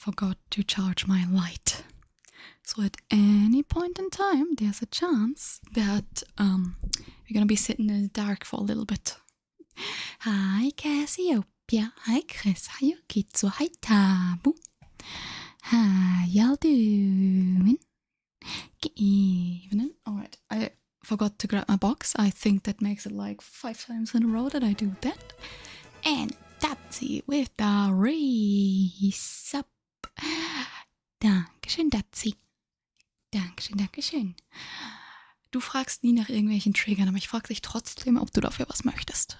forgot to charge my light. So at any point in time, there's a chance that we're gonna be sitting in the dark for a little bit. Hi Cassiopeia, hi Chris, hi Yukitsu, hi Tabu. How y'all doing? Good evening. Alright, I forgot to grab my box. I think that makes it like 5 times in a row that I do that. And that's it with the race up. Dankeschön, Datzi. Dankeschön, Dankeschön. Du fragst nie nach irgendwelchen Triggern, aber ich frage dich trotzdem, ob du dafür was möchtest.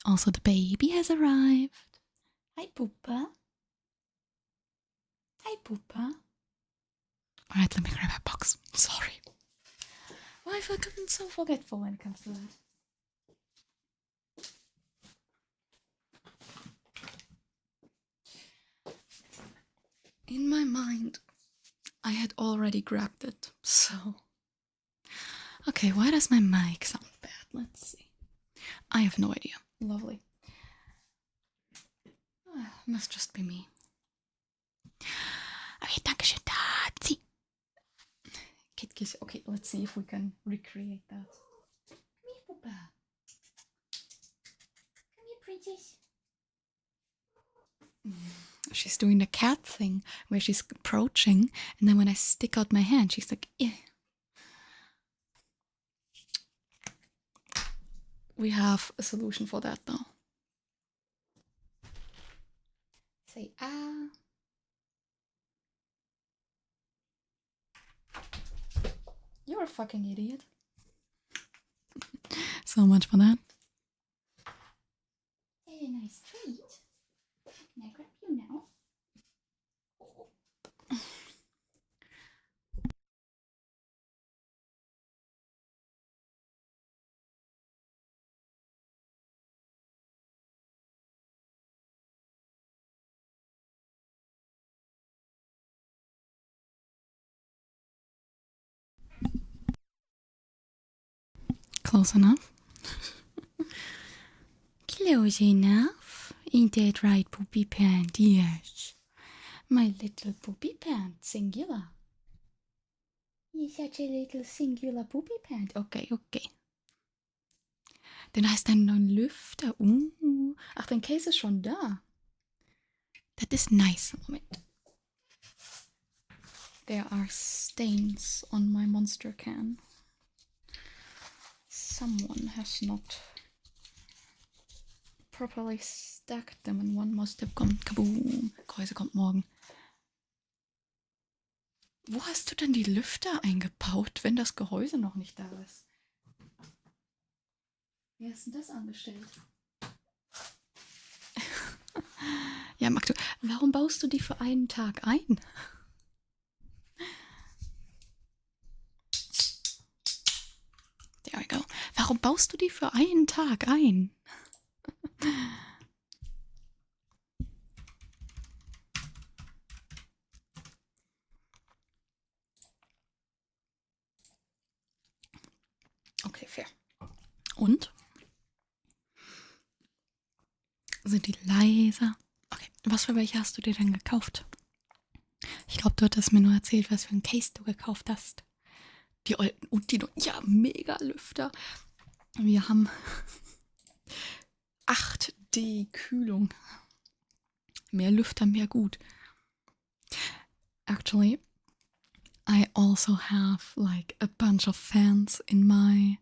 Also, the baby has arrived. Hi, Pupa. Hi, Pupa. Alright, let me grab my box. Sorry. Why have I gotten so forgetful when it comes to that? In my mind, I had already grabbed it, so... Okay, why does my mic sound bad? Let's see. I have no idea. Lovely. Must just be me. Okay, dankeschön, Tazi. Kid kiss. Okay, let's see if we can recreate that. Come here, Papa. Come here, princess. She's doing the cat thing where she's approaching, and then when I stick out my hand, she's like, eh. We have a solution for that now. Say ah. You're a fucking idiot. So much for that. A nice treat. Can I grab you now? Close enough. Close enough. Ain't that right, Poopy Pant? Yes. My little Poopy Pant, singular. You're such a little singular Poopy Pant. Okay, okay. Den heißt dein neuen Lüfter. Ach, dein Case ist schon da. That is nice. Moment. There are stains on my monster can. Someone has not properly stacked them and one must have gone kaboom. Gehäuse kommt morgen. Wo hast du denn die Lüfter eingebaut, wenn das Gehäuse noch nicht da ist? Wie hast du das angestellt? Ja, Magdu, warum baust du die für einen Tag ein? There we go. Warum baust du die für einen Tag ein? Okay, fair. Und? Sind die leiser? Okay, was für welche hast du dir denn gekauft? Ich glaube, du hattest mir nur erzählt, was für ein Case du gekauft hast. Die alten und die neuen. Ja, mega Lüfter. Wir haben 8D Kühlung. Mehr Lüfter, mehr gut. Actually, I also have like a bunch of fans in my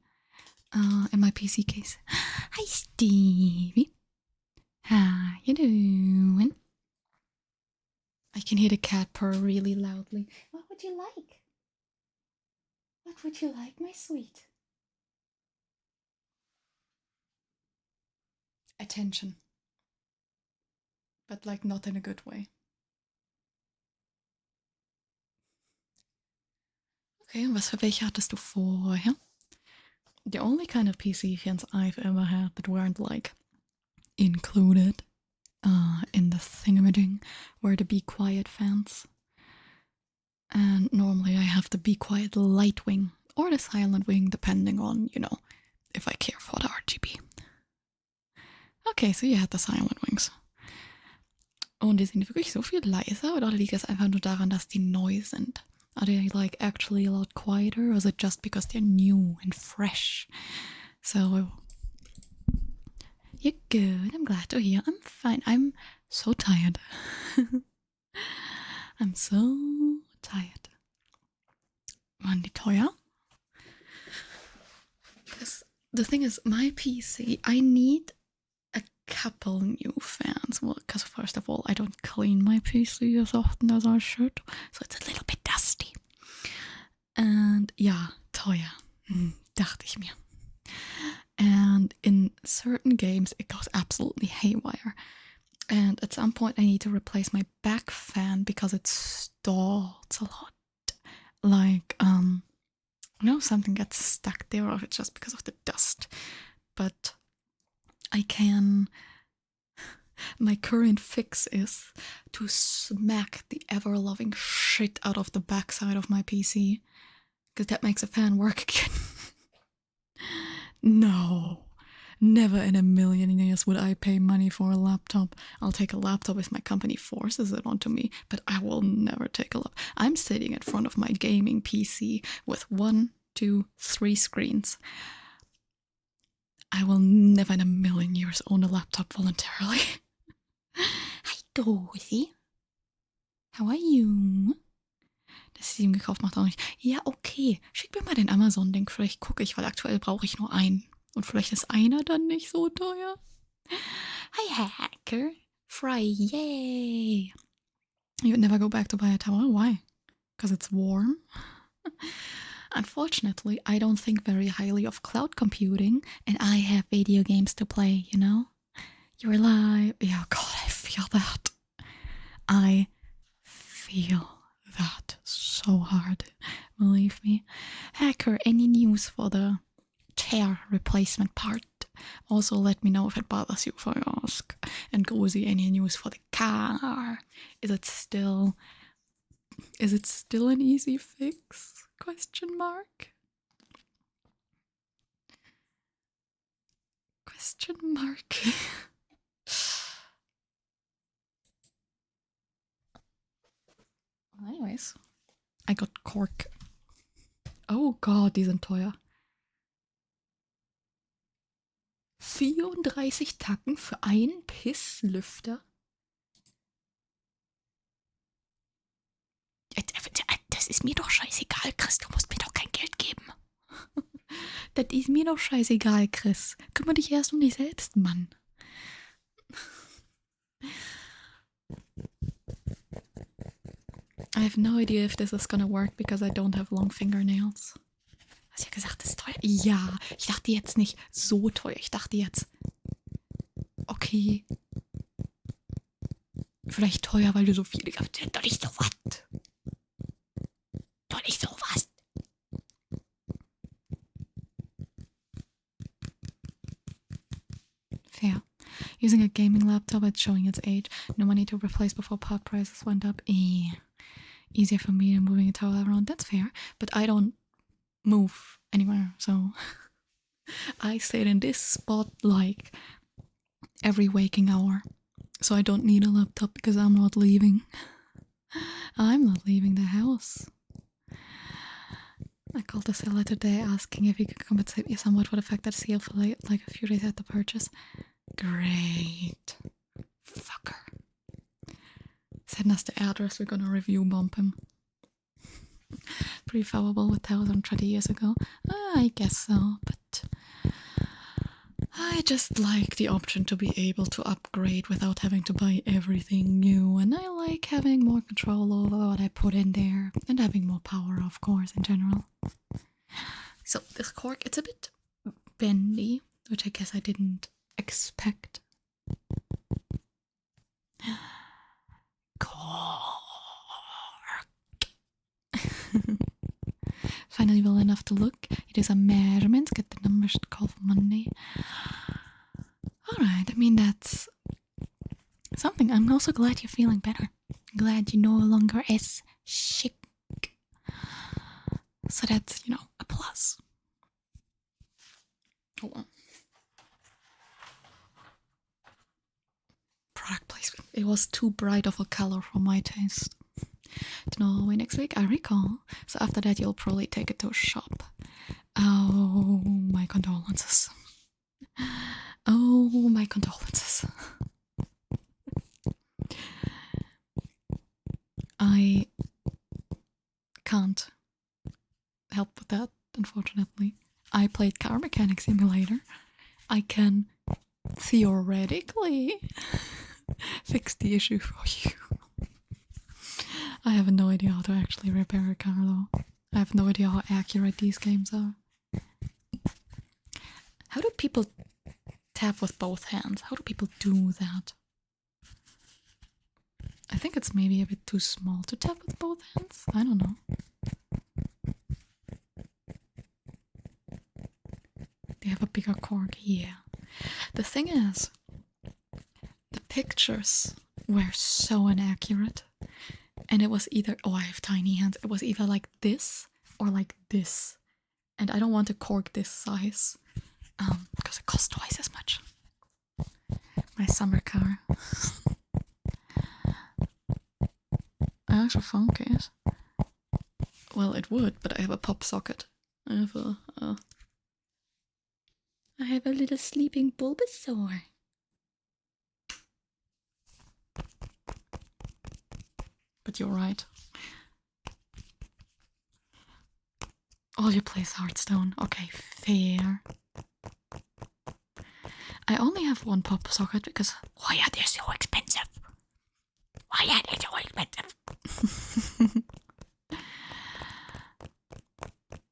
PC case. Hi, Stevie. How you doing? I can hear the cat purr really loudly. What would you like? What would you like, my sweet? Attention. But like not in a good way. Okay, und was für welche hattest du vorher? The only kind of PC fans I've ever had that weren't like included in the thingamajig were the Be Quiet fans. And normally I have the Be Quiet light wing or the silent wing, depending on, you know, if I care for the RGB. Okay, so you had the silent wings. Und die sind wirklich so viel leiser, oder liegt es einfach nur daran, dass die neu sind? Are they like actually a lot quieter, or is it just because they're new and fresh? So, you're good. I'm glad to hear. I'm fine. I'm so tired. I'm so tired. Waren die teuer? Because the thing is, my PC, I need a couple new fans. Well, because first of all, I don't clean my PC as often as I should, so it's a little bit dusty. And ja, teuer, dachte ich mir. And in certain games, it goes absolutely haywire. And at some point, I need to replace my back fan because it stalls a lot. Like, something gets stuck there, or it's just because of the dust. But I can. My current fix is to smack the ever-loving shit out of the backside of my PC, because that makes a fan work again. No, never in a million years would I pay money for a laptop. I'll take a laptop if my company forces it onto me, but I will never take a laptop. I'm sitting in front of my gaming PC with 1, 2, 3 screens. I will never in a million years own a laptop voluntarily. Hi, Großi. How are you? Das sie ihm gekauft, macht auch nicht. Ja, okay. Schick mir mal den Amazon-Link. Vielleicht gucke ich, weil aktuell brauche ich nur einen. Und vielleicht ist einer dann nicht so teuer. Hi, Hacker. Fry, yay. You would never go back to buy a tower? Why? Because it's warm? Unfortunately, I don't think very highly of cloud computing, and I have video games to play, you know? You're alive. Yeah, God, I feel that. I feel that so hard. Believe me. Hacker, any news for the chair replacement part? Also, let me know if it bothers you if I ask. And Grozy, any news for the car? Is it still an easy fix? Question mark? Question mark. Anyways, I got cork. Oh God, die sind teuer. 34 Tacken für einen Pisslüfter? Das ist mir doch scheißegal, Chris. Du musst mir doch kein Geld geben. Das ist mir doch scheißegal, Chris. Kümmere dich erst um dich selbst, Mann. I have no idea if this is gonna work because I don't have long fingernails. Hast du ja gesagt, das ist teuer? Ja, ich dachte jetzt nicht so teuer. Ich dachte jetzt, okay, vielleicht teuer, weil du so viele gehabt hast. Doch nicht so was. Doch nicht so was. Fair. Using a gaming laptop, it's showing its age. No money to replace before part prices went up. Easier for me than moving a tower around. That's fair, but I don't move anywhere, so I sit in this spot like every waking hour. So I don't need a laptop because I'm not leaving. I'm not leaving the house. I called the seller today asking if he could compensate me somewhat for the fact that it's here for like a few days after purchase. Great. Fucker. Send us the address, we're gonna review bomb him. Pretty favorable with 1,030 years ago. I guess so, but I just like the option to be able to upgrade without having to buy everything new, and I like having more control over what I put in there, and having more power, of course, in general. So this cork, it's a bit bendy, which I guess I didn't expect. Cork. Finally well enough to look. It is a measurements, get the numbers to call for Monday. Alright, I mean that's something. I'm also glad you're feeling better. Glad you're no longer as sick. So that's, a plus. Hold on. Product placement. It was too bright of a color for my taste. To Norway next week, I recall. So after that, you'll probably take it to a shop. Oh, my condolences. Oh, my condolences. I can't help with that, unfortunately. I played Car Mechanic Simulator. I can theoretically fix the issue for you. I have no idea how to actually repair a car though. I have no idea how accurate these games are. How do people tap with both hands? How do people do that? I think it's maybe a bit too small to tap with both hands. I don't know. They have a bigger cork, yeah. The thing is, the pictures were so inaccurate. And it was either, oh, I have tiny hands. It was either like this or like this. And I don't want a cork this size. Because it costs twice as much. My summer car. An actual phone case. Well, it would, but I have a pop socket. I have a little sleeping Bulbasaur. But you're right. All you play is Hearthstone. Okay, fair. I only have one pop socket because why are they so expensive? Why are they so expensive?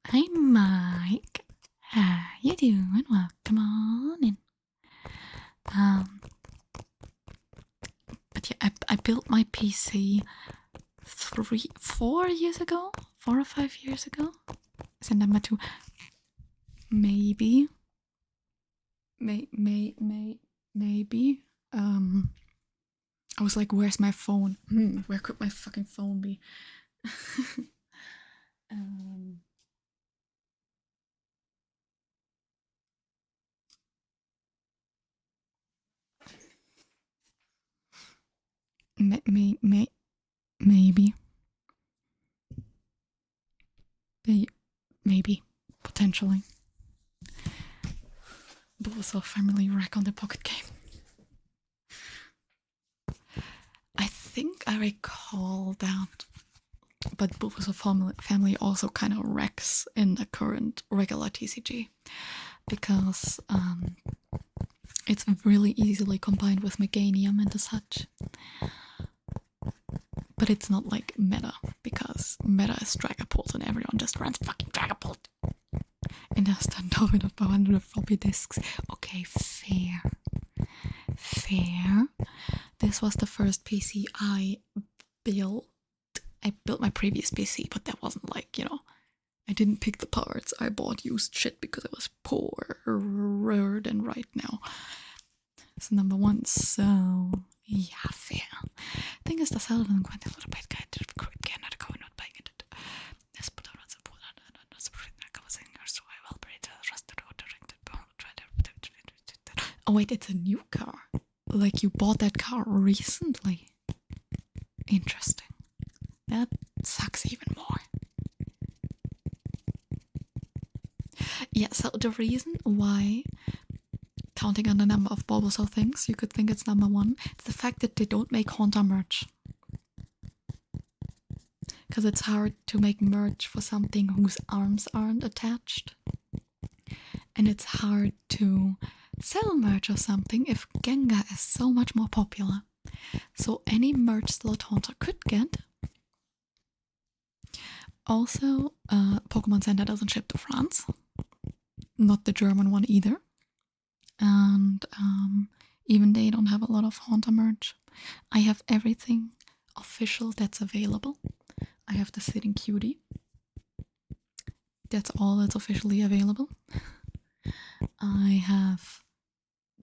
Hi Mike. How you doing? Welcome on in. But yeah, I built my PC 4 years ago? 4 or 5 years ago? Is it number 2? Maybe. Maybe. I was like, where's my phone? Where could my fucking phone be? Maybe. Maybe. Potentially. Bulbasaur family wreck on the pocket game. I think I recall that, but Bulbasaur family also kind of wrecks in the current regular TCG because it's really easily combined with Meganium and such. But it's not like meta, because meta is Dragapult and everyone just runs fucking Dragapult. And there's the dominant 100 floppy disks. Okay, fair. This was the first PC I built. I built my previous PC, but that wasn't like, I didn't pick the parts. I bought used shit because I was poorer than right now. It's number 1, so yeah, fair. Thing is, das hade en kvantitativ kan komma ut på inget. Oh wait, it's a new car. Like you bought that car recently. Interesting. That sucks even more. Yeah, so the reason why, counting on the number of Bulbasaur things, you could think it's number 1, it's the fact that they don't make Haunter merch. Because it's hard to make merch for something whose arms aren't attached. And it's hard to sell merch or something if Gengar is so much more popular. So any merch slot Haunter could get. Also, Pokemon Center doesn't ship to France. Not the German one either. And even they don't have a lot of Haunter merch. I have everything official that's available. I have the Sitting Cutie. That's all that's officially available. I have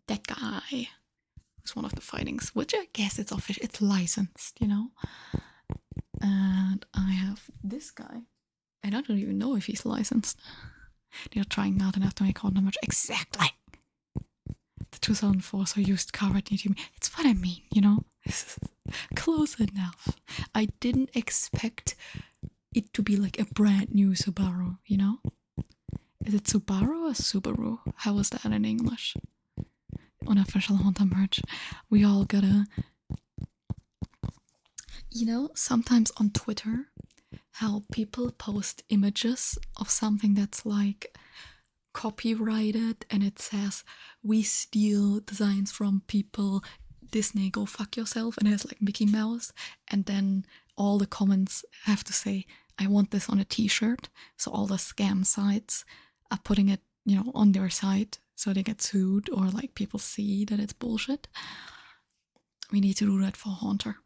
that guy. It's one of the fightings, which I guess it's official. It's licensed, And I have this guy. And I don't even know if he's licensed. They're trying not enough to make Haunter merch. Exactly. The 2004 so used car right near me. It's what I mean, This didn't expect it to be like a brand new Subaru, you know? Is it Subaru or Subaru? How is that in English? Unofficial Honda merch. We all gotta... You know, sometimes on Twitter, how people post images of something that's like copyrighted and it says, we steal designs from people, Disney, go fuck yourself, and it has like Mickey Mouse, and then all the comments have to say, I want this on a t-shirt. So all the scam sites are putting it, you know, on their site so they get sued or like people see that it's bullshit. We need to do that for Haunter.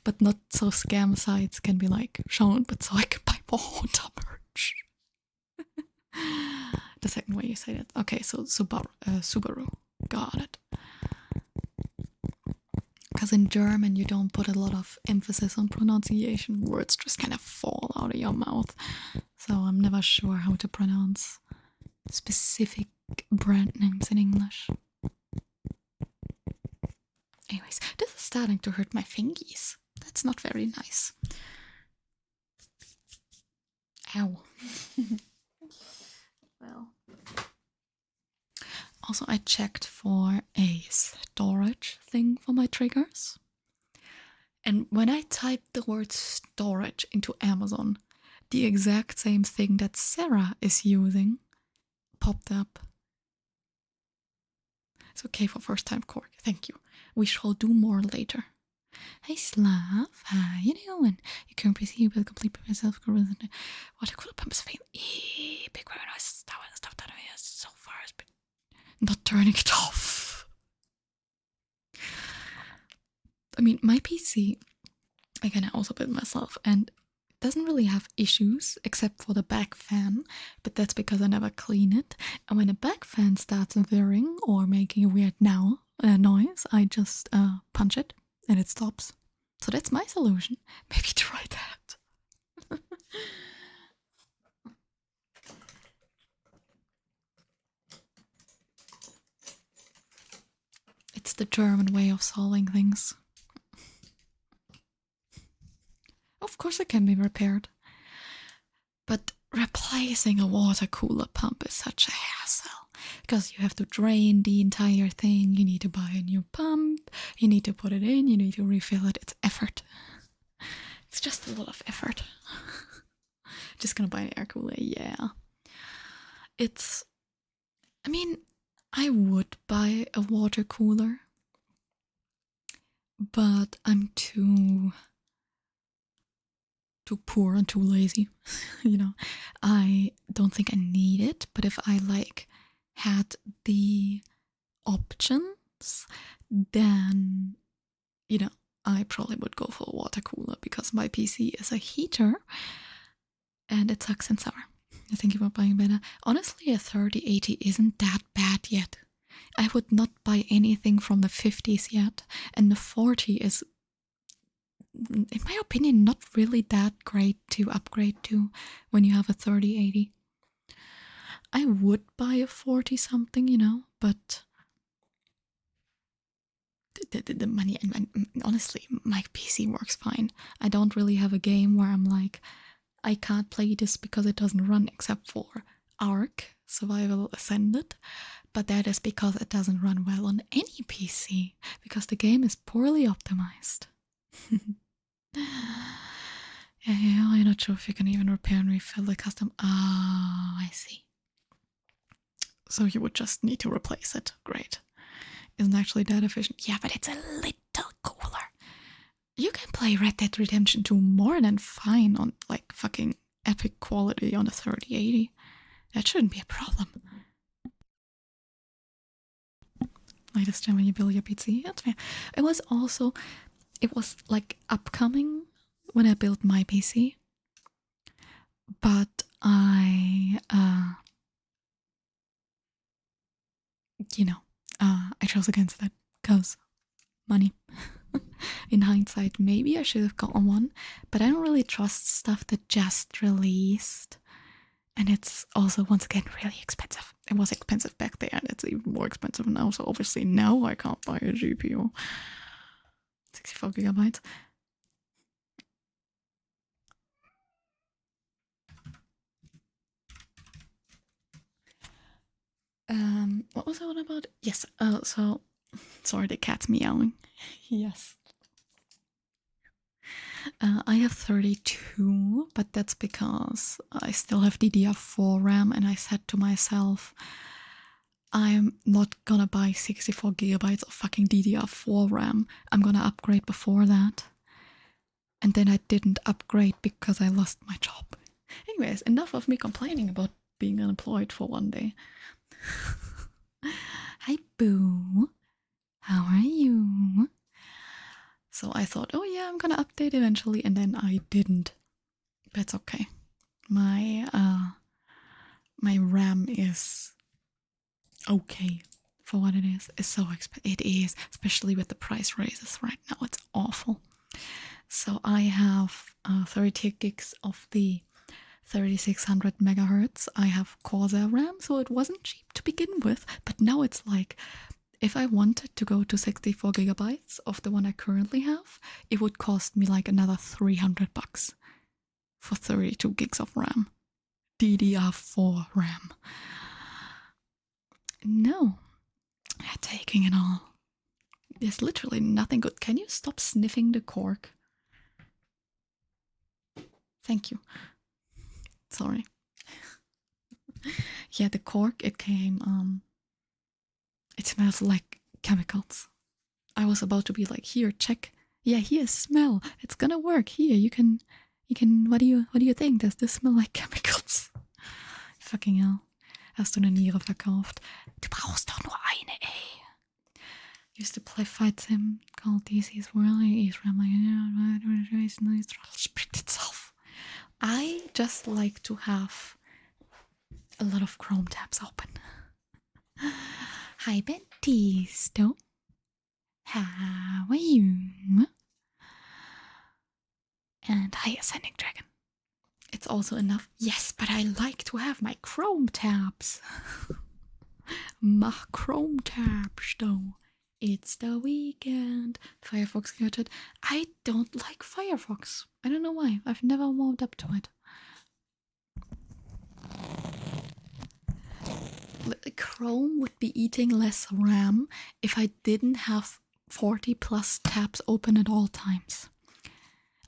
But not so scam sites can be like shown, but so I can buy more Haunter merch. The second way you say it. Okay, so Subaru. Got it. Because in German you don't put a lot of emphasis on pronunciation. Words just kind of fall out of your mouth. So I'm never sure how to pronounce specific brand names in English. Anyways, this is starting to hurt my fingies. That's not very nice. Ow. Well. Also, I checked for a storage thing for my triggers. And when I typed the word storage into Amazon, the exact same thing that Sarah is using popped up. It's okay for first time Cork. Thank you. We shall do more later. Hey Slav, how you doing? You can perceive with complete by myself. What a cool pump is fame. Big very nice stuff that I have so far has been not turning it off. I mean, my PC, I can also build myself, and it doesn't really have issues except for the back fan, but that's because I never clean it. And when the back fan starts whirring or making a weird noise, I just punch it and it stops. So that's my solution. Maybe try that. It's the German way of solving things. Of course it can be repaired. But replacing a water cooler pump is such a hassle. Because you have to drain the entire thing, you need to buy a new pump, you need to put it in, you need to refill it. It's effort. It's just a lot of effort. Just gonna buy an air cooler, yeah. I mean, I would buy a water cooler, but I'm too poor and too lazy. You know, I don't think I need it, but if I like had the options, then, you know, I probably would go for a water cooler because my PC is a heater and it sucks in summer. I think about buying better. Honestly, a 3080 isn't that bad yet. I would not buy anything from the 50s yet, and the 40 is, in my opinion, not really that great to upgrade to when you have a 3080. I would buy a 40 something, you know, but the money, and honestly, my PC works fine. I don't really have a game where I'm like, I can't play this because it doesn't run, except for Ark Survival Ascended, but that is because it doesn't run well on any PC, because the game is poorly optimized. Yeah, I'm not sure if you can even repair and refill the custom. Oh, I see. So you would just need to replace it. Great. Isn't actually that efficient. Yeah, but it's a little cooler. You can play Red Dead Redemption 2 more than fine on like fucking epic quality on a 3080. That shouldn't be a problem. Latest gem when you build your PC. That's fair. It was like upcoming when I built my PC. But I I chose against that because money. In hindsight, maybe I should have gotten one, but I don't really trust stuff that just released. And it's also, once again, really expensive. It was expensive back then, it's even more expensive now, so obviously now I can't buy a GPU. 64 gigabytes. What was I on about? Yes, so, sorry, the cat's meowing. Yes. I have 32, but that's because I still have DDR4 RAM, and I said to myself, I'm not gonna buy 64 gigabytes of fucking DDR4 RAM. I'm gonna upgrade before that. And then I didn't upgrade because I lost my job. Anyways, enough of me complaining about being unemployed for one day. Hi, Boo. How are you? So I thought, oh yeah, I'm gonna update eventually, and then I didn't. But it's okay. My RAM is okay for what it is. It's so expensive. It is, especially with the price raises right now. It's awful. So I have 32 gigs of the 3600 megahertz. I have Corsair RAM, so it wasn't cheap to begin with, but now it's like, if I wanted to go to 64 gigabytes of the one I currently have, it would cost me like another $300 for 32 gigs of RAM. DDR4 RAM. No, taking it all. There's literally nothing good. Can you stop sniffing the cork? Thank you. Sorry. Yeah, the cork, it came, it smells like chemicals. I was about to be like, here, check. Yeah, here, smell. It's gonna work. Here, you can, what do you think? Does this smell like chemicals? Fucking hell. Hast du eine Niere verkauft? Du brauchst doch nur eine, ey. Used to play fight sim called DC's World. Spread itself. I just like to have a lot of Chrome tabs open. Hi, Bentisto. How are you? And hi, Ascending Dragon. It's also enough. Yes, but I like to have my Chrome tabs. Mach Chrome tabs, though. It's the weekend. Firefox gehört. I don't like Firefox. I don't know why. I've never warmed up to it. Chrome would be eating less RAM if I didn't have 40 plus tabs open at all times.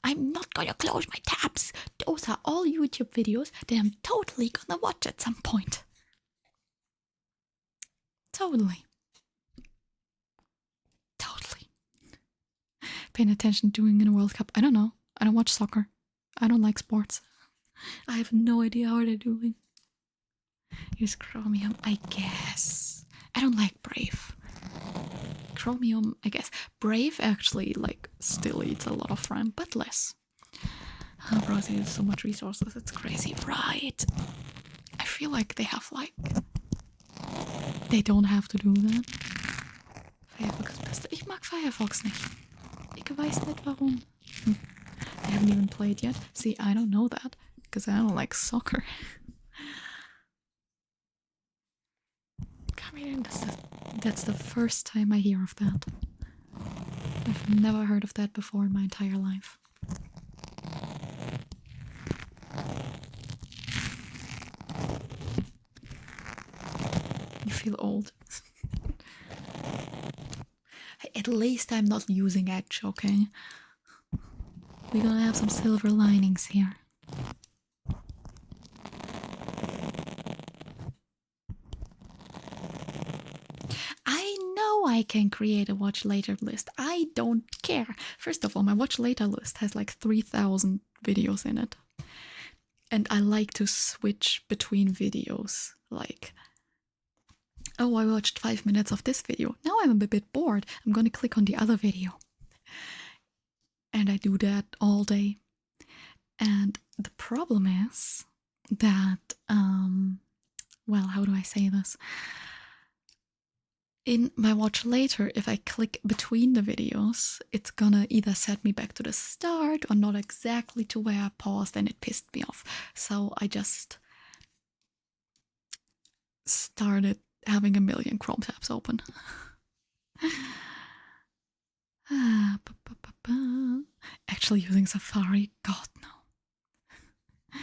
I'm not gonna close my tabs. Those are all YouTube videos that I'm totally gonna watch at some point. Totally. Paying attention doing in a World Cup. I don't know. I don't watch soccer. I don't like sports. I have no idea how they're doing. Use Chromium, I guess. I don't like Brave. Chromium, I guess. Brave actually, like, still eats a lot of RAM, but less. Browser uses so much resources, it's crazy, right? I feel like they have, like... They don't have to do that. Firefox ist beste. Ich mag Firefox nicht. Ich weiß nicht warum. I haven't even played yet. See, I don't know that, because I don't like soccer. That's the first time I hear of that. I've never heard of that before in my entire life. You feel old. At least I'm not using Edge, okay? We're gonna have some silver linings here. I know I can create a watch later list. I don't care. First of all, my watch later list has like 3,000 videos in it. And I like to switch between videos. Like, oh, I watched 5 minutes of this video. Now I'm a bit bored. I'm gonna click on the other video. And I do that all day. And the problem is that, well, how do I say this? In my watch later, if I click between the videos, it's gonna either set me back to the start or not exactly to where I paused, and it pissed me off. So I just started having a million Chrome tabs open. Actually using Safari? God, no.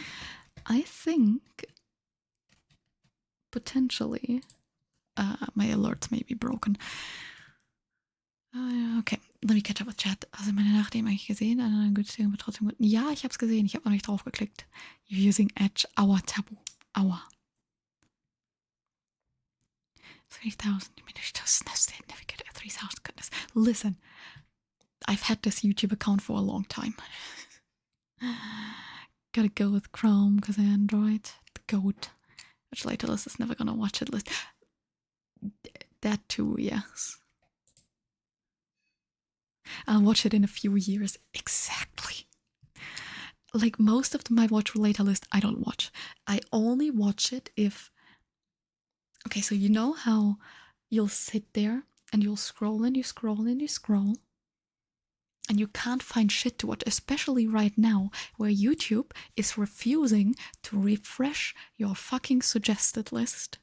I think potentially my alerts may be broken. Okay, let me catch up with Chat. Also meine Nachrichten eigentlich gesehen, an einer günstigen, aber trotzdem gut. Ja, ich hab's gesehen, ich habe noch nicht drauf geklickt. You're using Edge. Aua, Tabu. Aua. 3,000. You mean navigate at 3,000. Goodness. Listen, I've had this YouTube account for a long time. Gotta go with Chrome because I Android. The goat. Which later list is never gonna watch it list. That too, yes. I'll watch it in a few years. Exactly. Like most of my watch later list, I don't watch. I only watch it if... Okay, so you know how you'll sit there and you'll scroll and you scroll and you scroll and you can't find shit to watch, especially right now where YouTube is refusing to refresh your fucking suggested list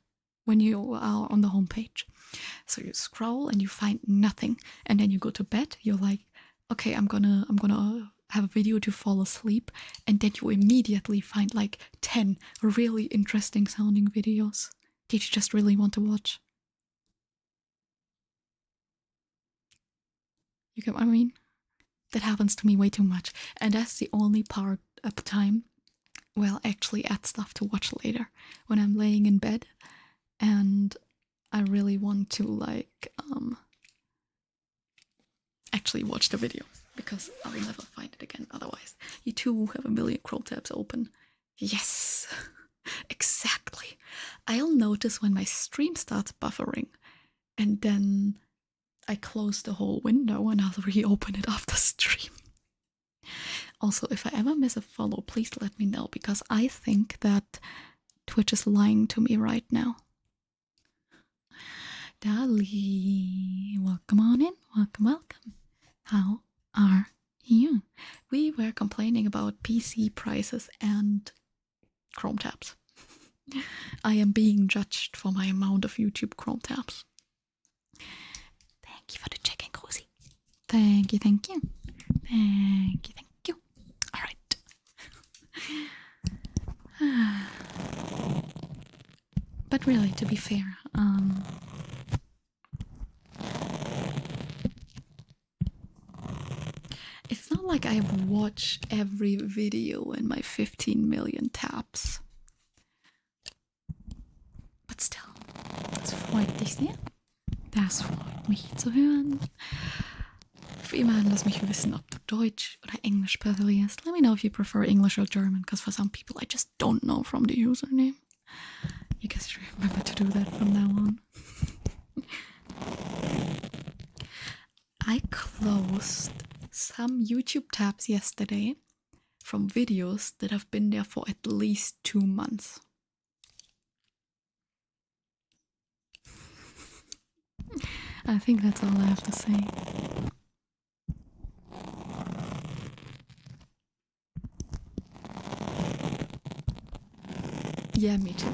when you are on the homepage. So you scroll and you find nothing, and then you go to bed. You're like, okay, I'm gonna have a video to fall asleep, and then you immediately find like 10 really interesting sounding videos that you just really want to watch. You get what I mean? That happens to me way too much, and that's the only part of the time where I'll actually add stuff to watch later, when I'm laying in bed and I really want to like actually watch the video, because I'll never find it again otherwise. You too have a million Chrome tabs open. Yes, exactly. I'll notice when my stream starts buffering, and then I close the whole window and I'll reopen it after stream. Also, if I ever miss a follow, please let me know, because I think that Twitch is lying to me right now. Dali, welcome on in. Welcome, welcome. How are you? We were complaining about PC prices and Chrome tabs. I am being judged for my amount of YouTube Chrome tabs. Thank you for the check-in, Cozy. Thank you, thank you. Thank you, thank you. All right. But really, to be fair, it's not like I watch every video in my 15 million tabs. But still, das freut dich sehr. Das freut mich zu hören. Wie immer, lass mich wissen, ob du Deutsch oder Englisch präferierst. Let me know if you prefer English or German, because for some people I just don't know from the username. You guys should remember to do that from now on. I closed some YouTube tabs yesterday from videos that have been there for at least 2 months. I think that's all I have to say. Yeah, me too.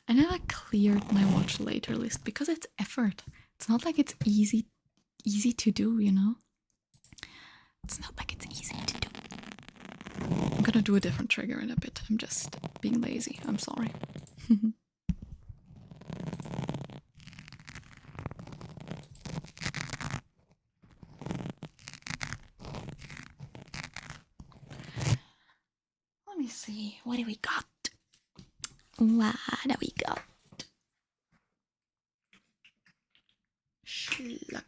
I never cleared my watch later list because it's effort. It's not like it's easy to do, you know? It's not like it's easy to do. I'm gonna do a different trigger in a bit. I'm just being lazy. I'm sorry. Let me see. What do we got? What do we got? Schluck.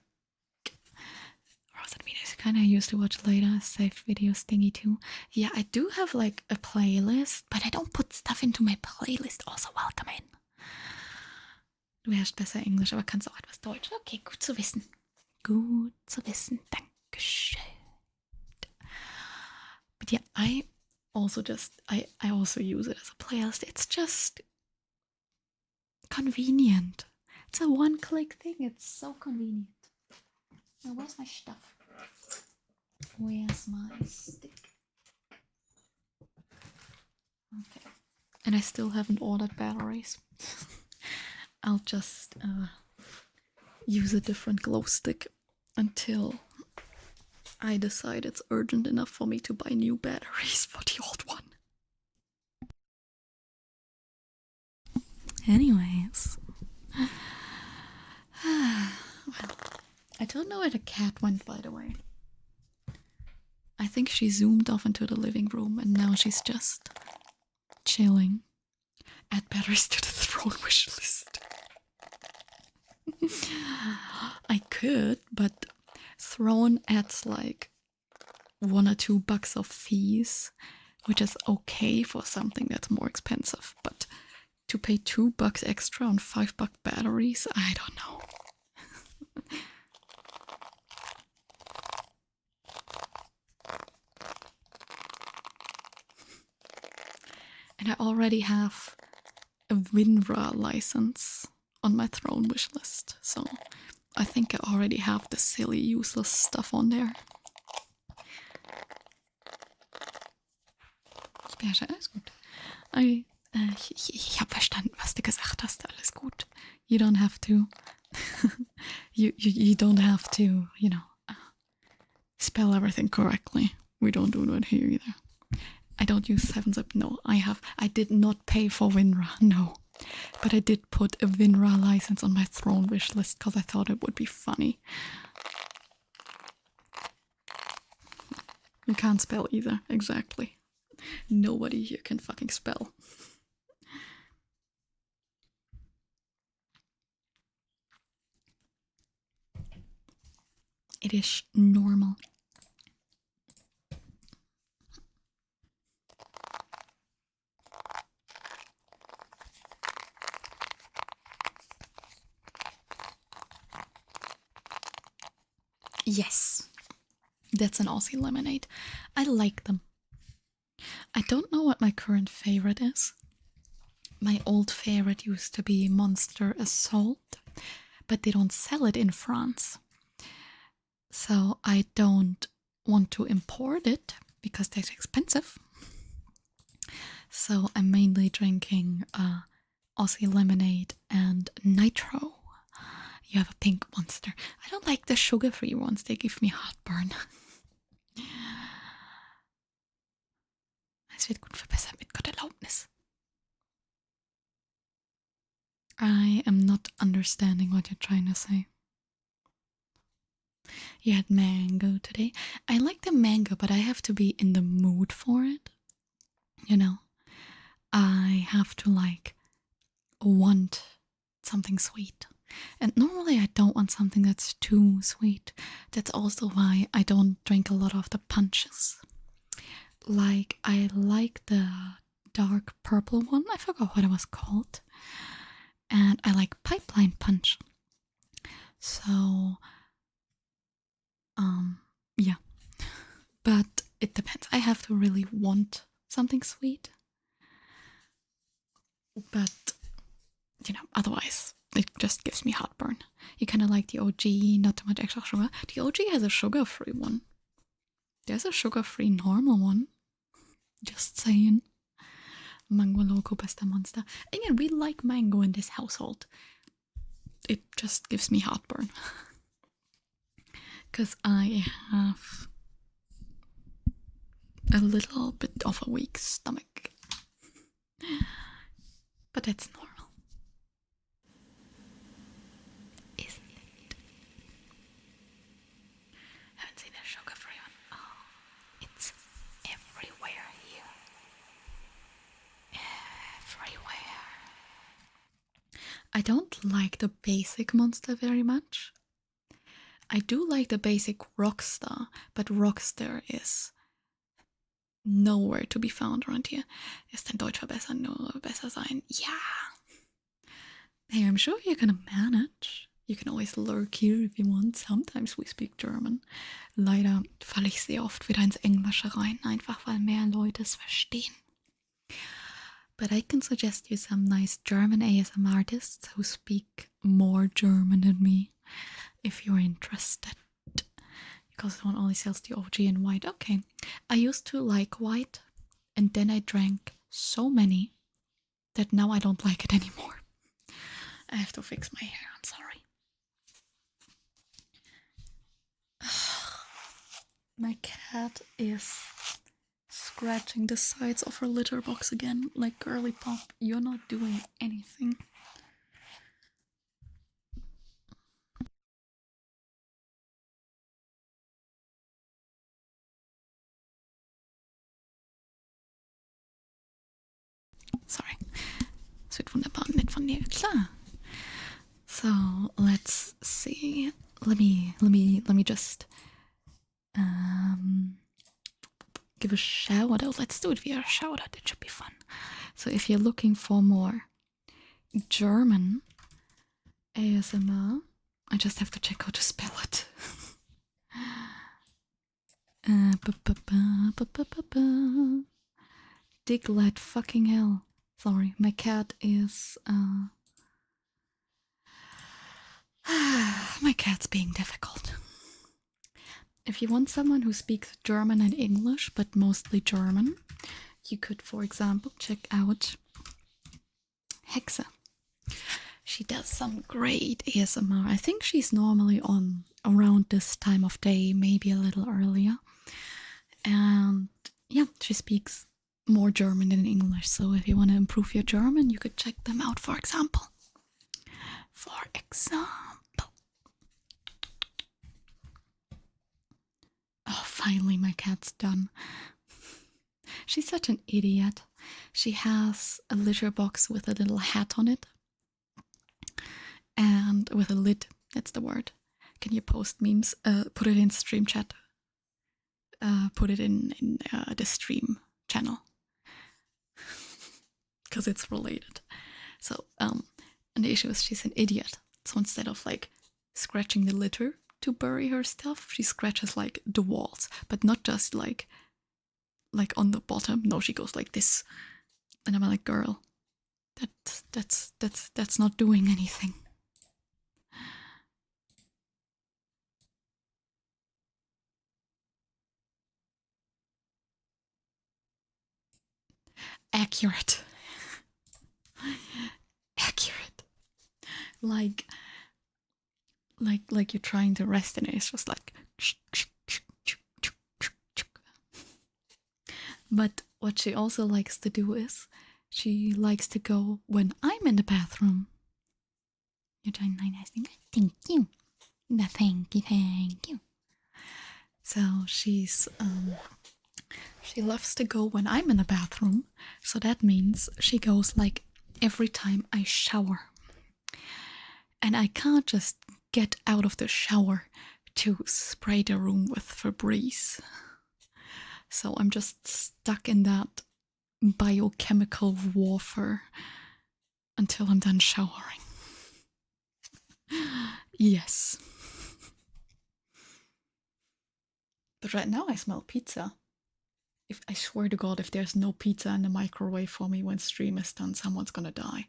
I kind of used to watch later, save videos thingy too. Yeah, I do have like a playlist, but I don't put stuff into my playlist. Also, welcome in. Du herrschst besser Englisch, aber kannst auch etwas Deutsch. Okay, gut zu wissen. Gut zu wissen. Dankeschön. But yeah, I also use it as a playlist. It's just convenient. It's a one-click thing. It's so convenient. Now, where's my stuff? Where's my stick? Okay. And I still haven't ordered batteries. I'll just use a different glow stick until I decide it's urgent enough for me to buy new batteries for the old one. Anyways, don't know where the cat went, by the way. I think she zoomed off into the living room and now she's just chilling. Add batteries to the throne wish list. I could, but throne adds like $1 or $2 of fees, which is okay for something that's more expensive, but to pay $2 extra on $5 batteries, I don't know. And I already have a WinRAR license on my throne wish list, so I think I already have the silly, useless stuff on there. Ja, alles gut. Ich habe verstanden, was du gesagt hast. Alles gut. You don't have to. you don't have to, spell everything correctly. We don't do that here either. I don't use 7-Zip. No, I did not pay for WinRAR. No. But I did put a WinRAR license on my throne wish list because I thought it would be funny. You can't spell either, exactly. Nobody here can fucking spell. It is normal. Yes, that's an Aussie lemonade. I like them. I don't know what my current favorite is. My old favorite used to be Monster Assault, but they don't sell it in France. So I don't want to import it because that's expensive. So I'm mainly drinking Aussie lemonade and Nitro. You have a pink Monster. I don't like the sugar-free ones. They give me heartburn. Es wird gut verbessert mit Gotterlaubnis. I am not understanding what you're trying to say. You had mango today. I like the mango, but I have to be in the mood for it. I have to want something sweet. And normally I don't want something that's too sweet. That's also why I don't drink a lot of the punches. I like the dark purple one. I forgot what it was called. And I like pipeline punch. So, yeah. But it depends. I have to really want something sweet. But, otherwise, it just gives me heartburn. You kind of like the OG, not too much extra sugar. The OG has a sugar-free one. There's a sugar-free normal one. Just saying. Mango Loco Besta Monster. Again, we like mango in this household. It just gives me heartburn. Because I have a little bit of a weak stomach. But that's normal. Isn't it? Haven't seen a sugar-free one. Oh, it's everywhere here. Everywhere. I don't like the basic Monster very much. I do like the basic Rockstar, but Rockstar is nowhere to be found around here. Ist dein Deutsch verbessern nur besser sein? Yeah. Hey, I'm sure you're gonna manage. You can always lurk here if you want. Sometimes we speak German. Leider falle ich sehr oft wieder ins Englische rein, einfach weil mehr Leute es verstehen. But I can suggest you some nice German ASM artists who speak more German than me, if you're interested. Because this one only sells the OG in white. Okay. I used to like white, and then I drank so many that now I don't like it anymore. I have to fix my hair, I'm sorry. My cat is scratching the sides of her litter box again. Like, girly pop, you're not doing anything. Sorry. Das wird wunderbar nett von dir, klar. So let's see. Let me just give a shout out. Let's do it via a shout out. It should be fun. So if you're looking for more German ASMR, I just have to check how to spell it. Diglet, fucking hell. Sorry, my cat is my cat's being difficult. If you want someone who speaks German and English, but mostly German, you could, for example, check out Hexe. She does some great ASMR. I think she's normally on around this time of day, maybe a little earlier. And yeah, she speaks more German than English. So if you want to improve your German, you could check them out, for example. For example. Oh, finally my cat's done. She's such an idiot. She has a litter box with a little hat on it. And with a lid, that's the word. Can you post memes? Put it in stream chat. Put it in the stream channel. Because it's related. So, and the issue is she's an idiot. So instead of like scratching the litter to bury her stuff, she scratches like the walls. But not just like on the bottom. No, she goes like this. And I'm like, girl, that's not doing anything. Accurate. Accurate. Like you're trying to rest in it. It's just like. But what she also likes to do is she likes to go when I'm in the bathroom. You're doing my nice thing. Thank you. Thank you. So she loves to go when I'm in the bathroom. So that means she goes like every time I shower. And I can't just get out of the shower to spray the room with Febreze. So I'm just stuck in that biochemical warfare until I'm done showering. Yes. But right now I smell pizza. I swear to God, if there's no pizza in the microwave for me when stream is done, someone's gonna die.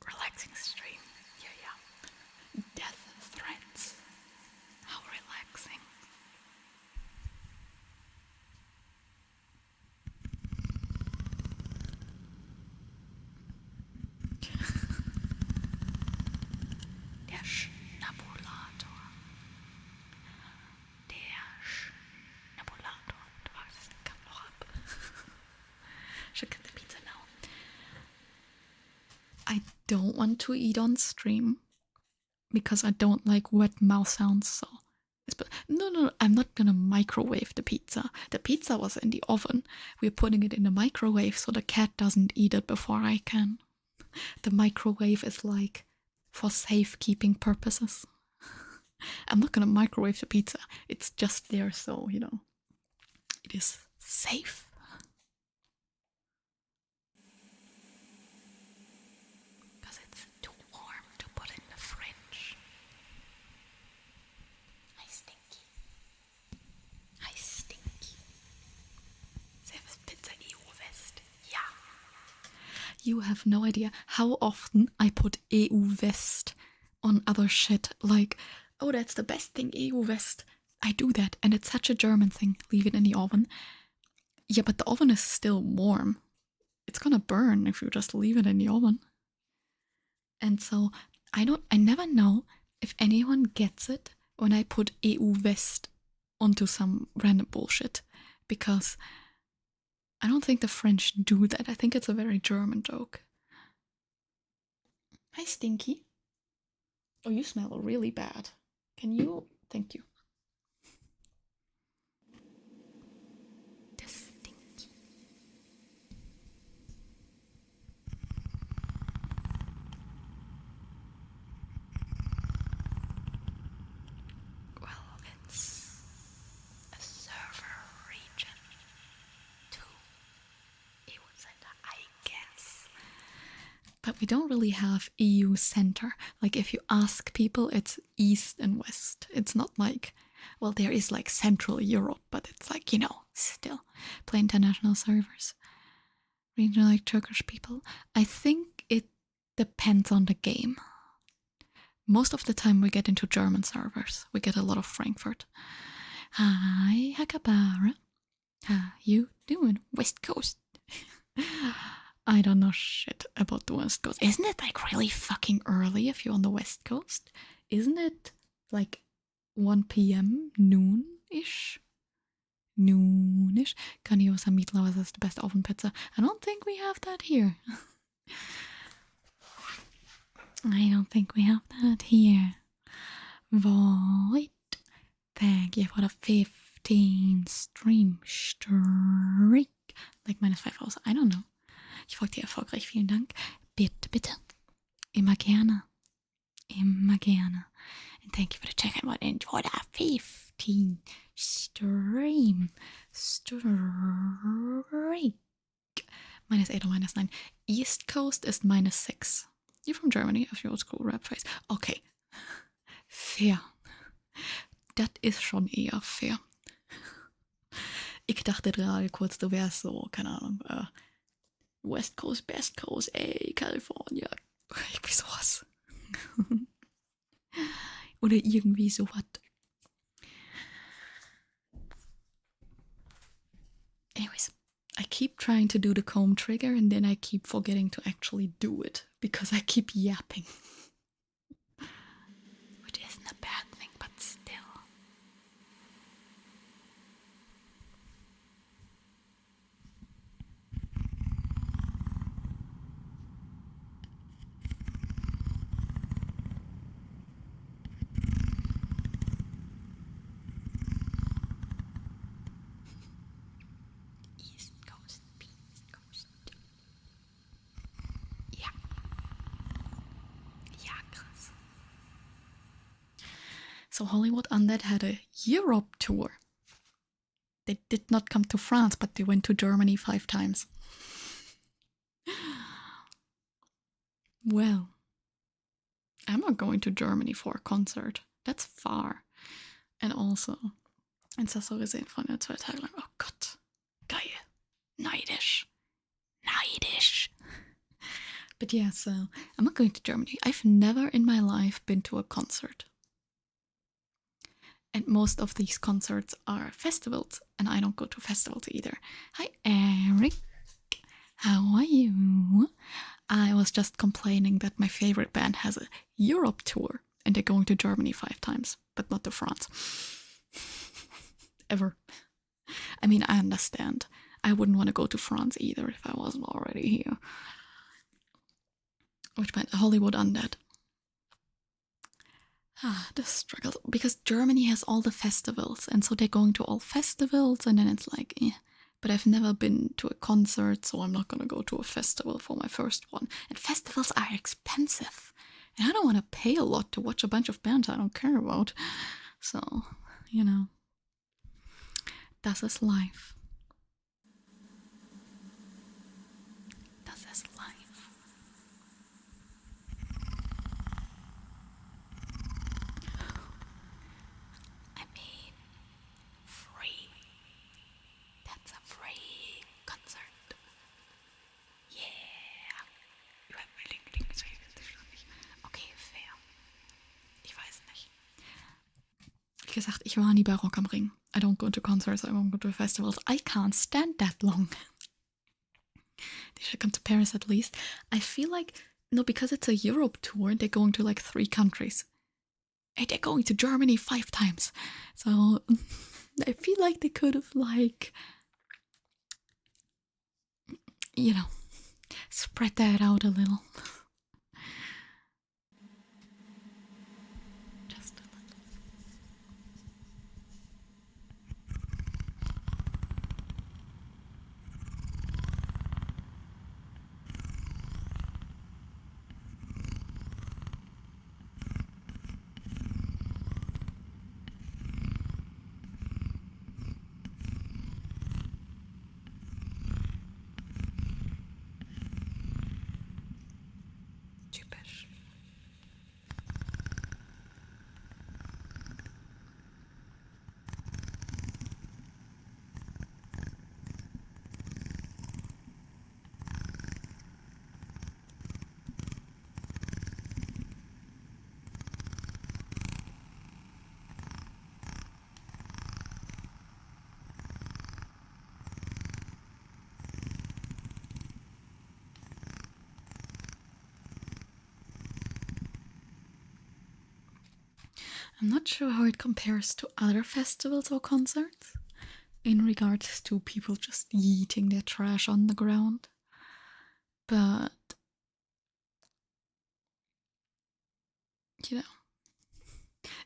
Relaxing stream. Yeah. Death threats. How relaxing. Der Schnabulator. Der Schnabulator. Das kam noch ab. Should get the pizza now. I don't want to eat on stream because I don't like wet mouth sounds. So no, I'm not gonna microwave the pizza. The pizza was in the oven. We're putting it in the microwave so the cat doesn't eat it before I can. The microwave is like for safekeeping purposes. I'm not gonna microwave the pizza. It's just there so, you know, it is safe. Because it's too warm to put in the fridge. Hi, Stinky. Hi, Stinky. Selbstpizza EU-West. Ja. You have no idea how often I put EU-West on other shit. Like, oh, that's the best thing, EU-West. I do that, and it's such a German thing. Leave it in the oven. Yeah, but the oven is still warm. It's gonna burn if you just leave it in the oven. And so I never know if anyone gets it when I put EU-West onto some random bullshit. Because I don't think the French do that. I think it's a very German joke. Hi, Stinky. Oh, you smell really bad. Can you? Thank you. But we don't really have EU center. Like if you ask people, it's East and West. It's not like, well, there is like Central Europe, but it's like, still play international servers. Regional like Turkish people. I think it depends on the game. Most of the time we get into German servers. We get a lot of Frankfurt. Hi, Hakabara. How you doing? West Coast. I don't know shit about the West Coast. Isn't it like really fucking early if you're on the West Coast? Isn't it like 1 p.m. noon-ish? Noonish. Grandiosa Meatloaf, was ist the best Ofenpizza? I don't think we have that here. I don't think we have that here. Void. Thank you for the 15 stream streak. Like minus 5 Hours. I don't know. Ich folge dir erfolgreich. Vielen Dank. Bitte, bitte. Immer gerne. Immer gerne. And thank you for the check-in and for the 15 stream streak. Minus 8 or minus 9. East Coast is minus 6. You're from Germany, auf your old school rap face. Okay. Fair. Das ist schon eher fair. Ich dachte gerade kurz, du wärst so, keine Ahnung, West Coast, Best Coast, ey, California. Irgendwie sowas. Oder irgendwie sowas. Anyways, I keep trying to do the comb trigger and then I keep forgetting to actually do it because I keep yapping. Which isn't a bad thing, but still. So Hollywood Undead had a Europe tour. They did not come to France, but they went to Germany 5 times. Well, I'm not going to Germany for a concert. That's far. And also, ins das so gesehen von 2 Tage lang. Oh Gott, geil. Neidisch. Neidisch. But yeah, so I'm not going to Germany. I've never in my life been to a concert. And most of these concerts are festivals, and I don't go to festivals either. Hi, Eric. How are you? I was just complaining that my favorite band has a Europe tour, and they're going to Germany 5 times, but not to France. Ever. I mean, I understand. I wouldn't want to go to France either if I wasn't already here. Which band? Hollywood Undead. The struggle, because Germany has all the festivals, and so they're going to all festivals, and then it's like, but I've never been to a concert, so I'm not gonna go to a festival for my first one. And festivals are expensive, and I don't want to pay a lot to watch a bunch of bands I don't care about. So, das ist life. Das ist life. Wie gesagt, ich war nie bei Rock am Ring. I don't go to concerts, I don't go to festivals. I can't stand that long. They should come to Paris at least. I feel like, no, because it's a Europe tour, they're going to like 3 countries. And they're going to Germany 5 times. So I feel like they could have like, spread that out a little. I'm not sure how it compares to other festivals or concerts in regards to people just yeeting their trash on the ground. But, you know,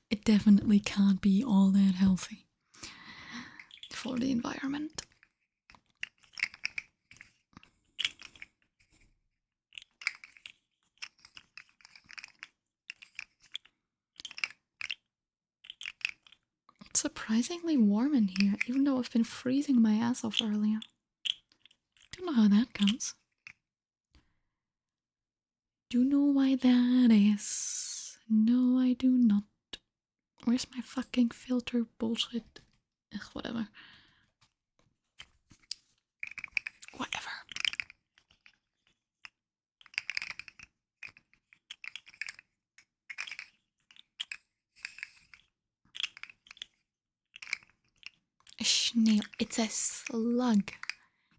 it definitely can't be all that healthy for the environment. It's surprisingly warm in here, even though I've been freezing my ass off earlier. Don't know how that comes. Do you know why that is? No, I do not. Where's my fucking filter bullshit? Ugh, whatever. Whatever. A snail. It's a slug.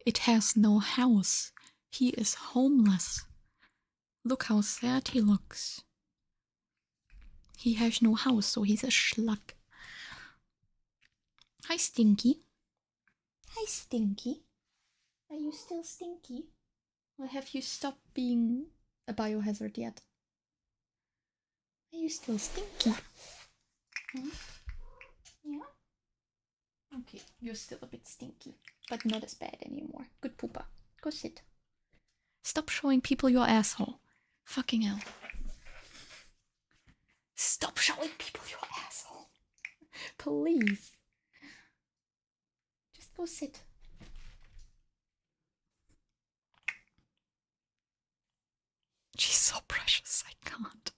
It has no house. He is homeless. Look how sad he looks. He has no house, so he's a slug. Hi, Stinky. Hi, Stinky. Are you still stinky? Or have you stopped being a biohazard yet? Are you still stinky? Hmm? Yeah? Okay, you're still a bit stinky, but not as bad anymore. Good pooper. Go sit. Stop showing people your asshole. Fucking hell. Stop showing people your asshole. Please. Just go sit. She's so precious, I can't.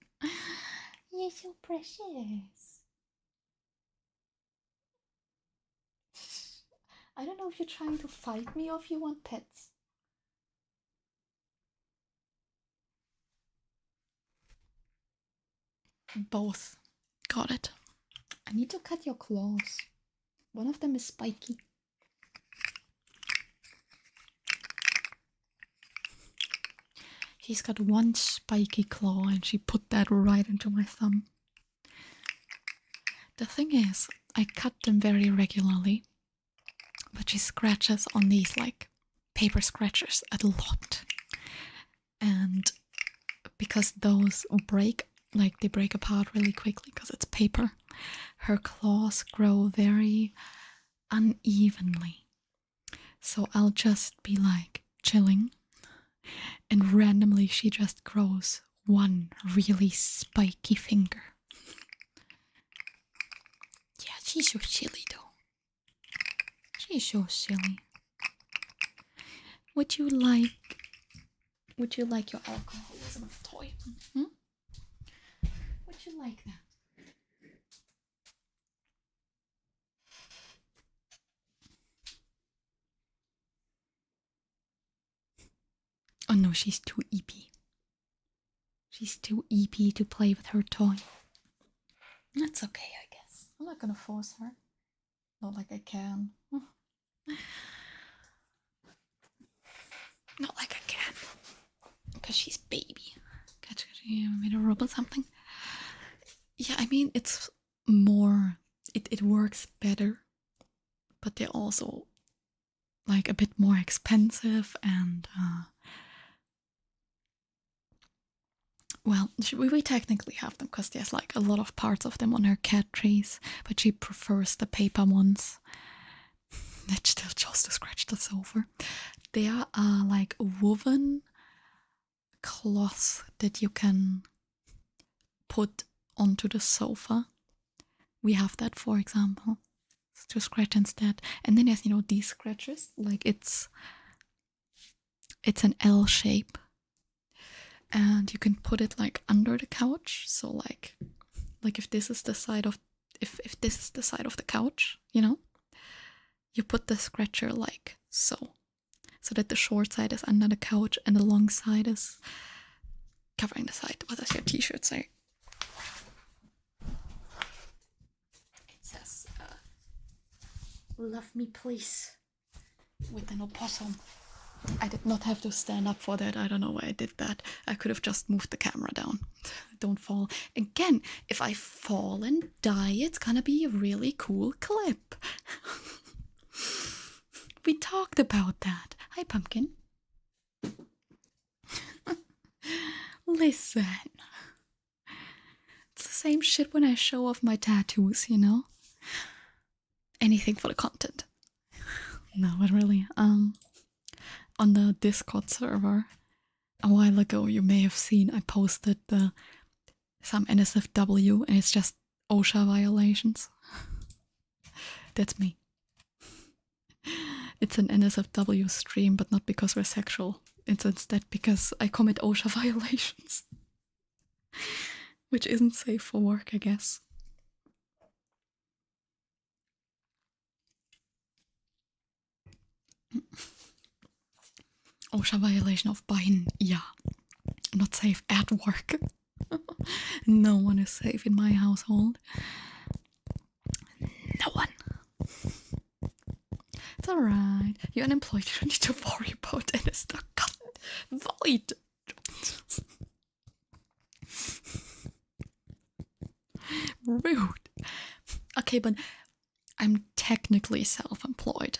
You're so precious. I don't know if you're trying to fight me or if you want pets. Both. Got it. I need to cut your claws. One of them is spiky. She's got one spiky claw and she put that right into my thumb. The thing is, I cut them very regularly, but she scratches on these like paper scratchers a lot. And because those break, like they break apart really quickly because it's paper, her claws grow very unevenly. So I'll just be like chilling and randomly she just grows one really spiky finger. Yeah, she's so silly though. She's so silly. Would you like your alcoholism toy? Hmm? Would you like that? Oh no, she's too eepy. She's too eepy to play with her toy. That's okay, I guess. I'm not gonna force her. Not like I can. Not like I can. Because she's baby. Catch you made a rub or something. Yeah, I mean, it's more... It works better. But they're also like a bit more expensive and... well, we technically have them because there's like a lot of parts of them on her cat trees, but she prefers the paper ones. That still chose to scratch the sofa. They are like woven cloths that you can put onto the sofa. We have that, for example, to scratch instead. And then there's, these scratches. Like it's an L shape. And you can put it like under the couch. So like if this is the side of if this is the side of the couch, you put the scratcher like so that the short side is under the couch and the long side is covering the side. What does your t-shirt say? It says love me please with an opossum. I did not have to stand up for that. I don't know why I did that. I could have just moved the camera down. Don't fall. Again, if I fall and die, it's gonna be a really cool clip. We talked about that. Hi, Pumpkin. Listen. It's the same shit when I show off my tattoos, you know? Anything for the content. No, but really, on the Discord server, a while ago, you may have seen I posted some NSFW, and it's just OSHA violations. That's me. It's an NSFW stream, but not because we're sexual. It's instead because I commit OSHA violations. Which isn't safe for work, I guess. OSHA violation of Bein, yeah. Not safe at work. No one is safe in my household. No one. It's alright. You're unemployed. You don't need to worry about NSW. Void. Rude. Okay, but I'm technically self-employed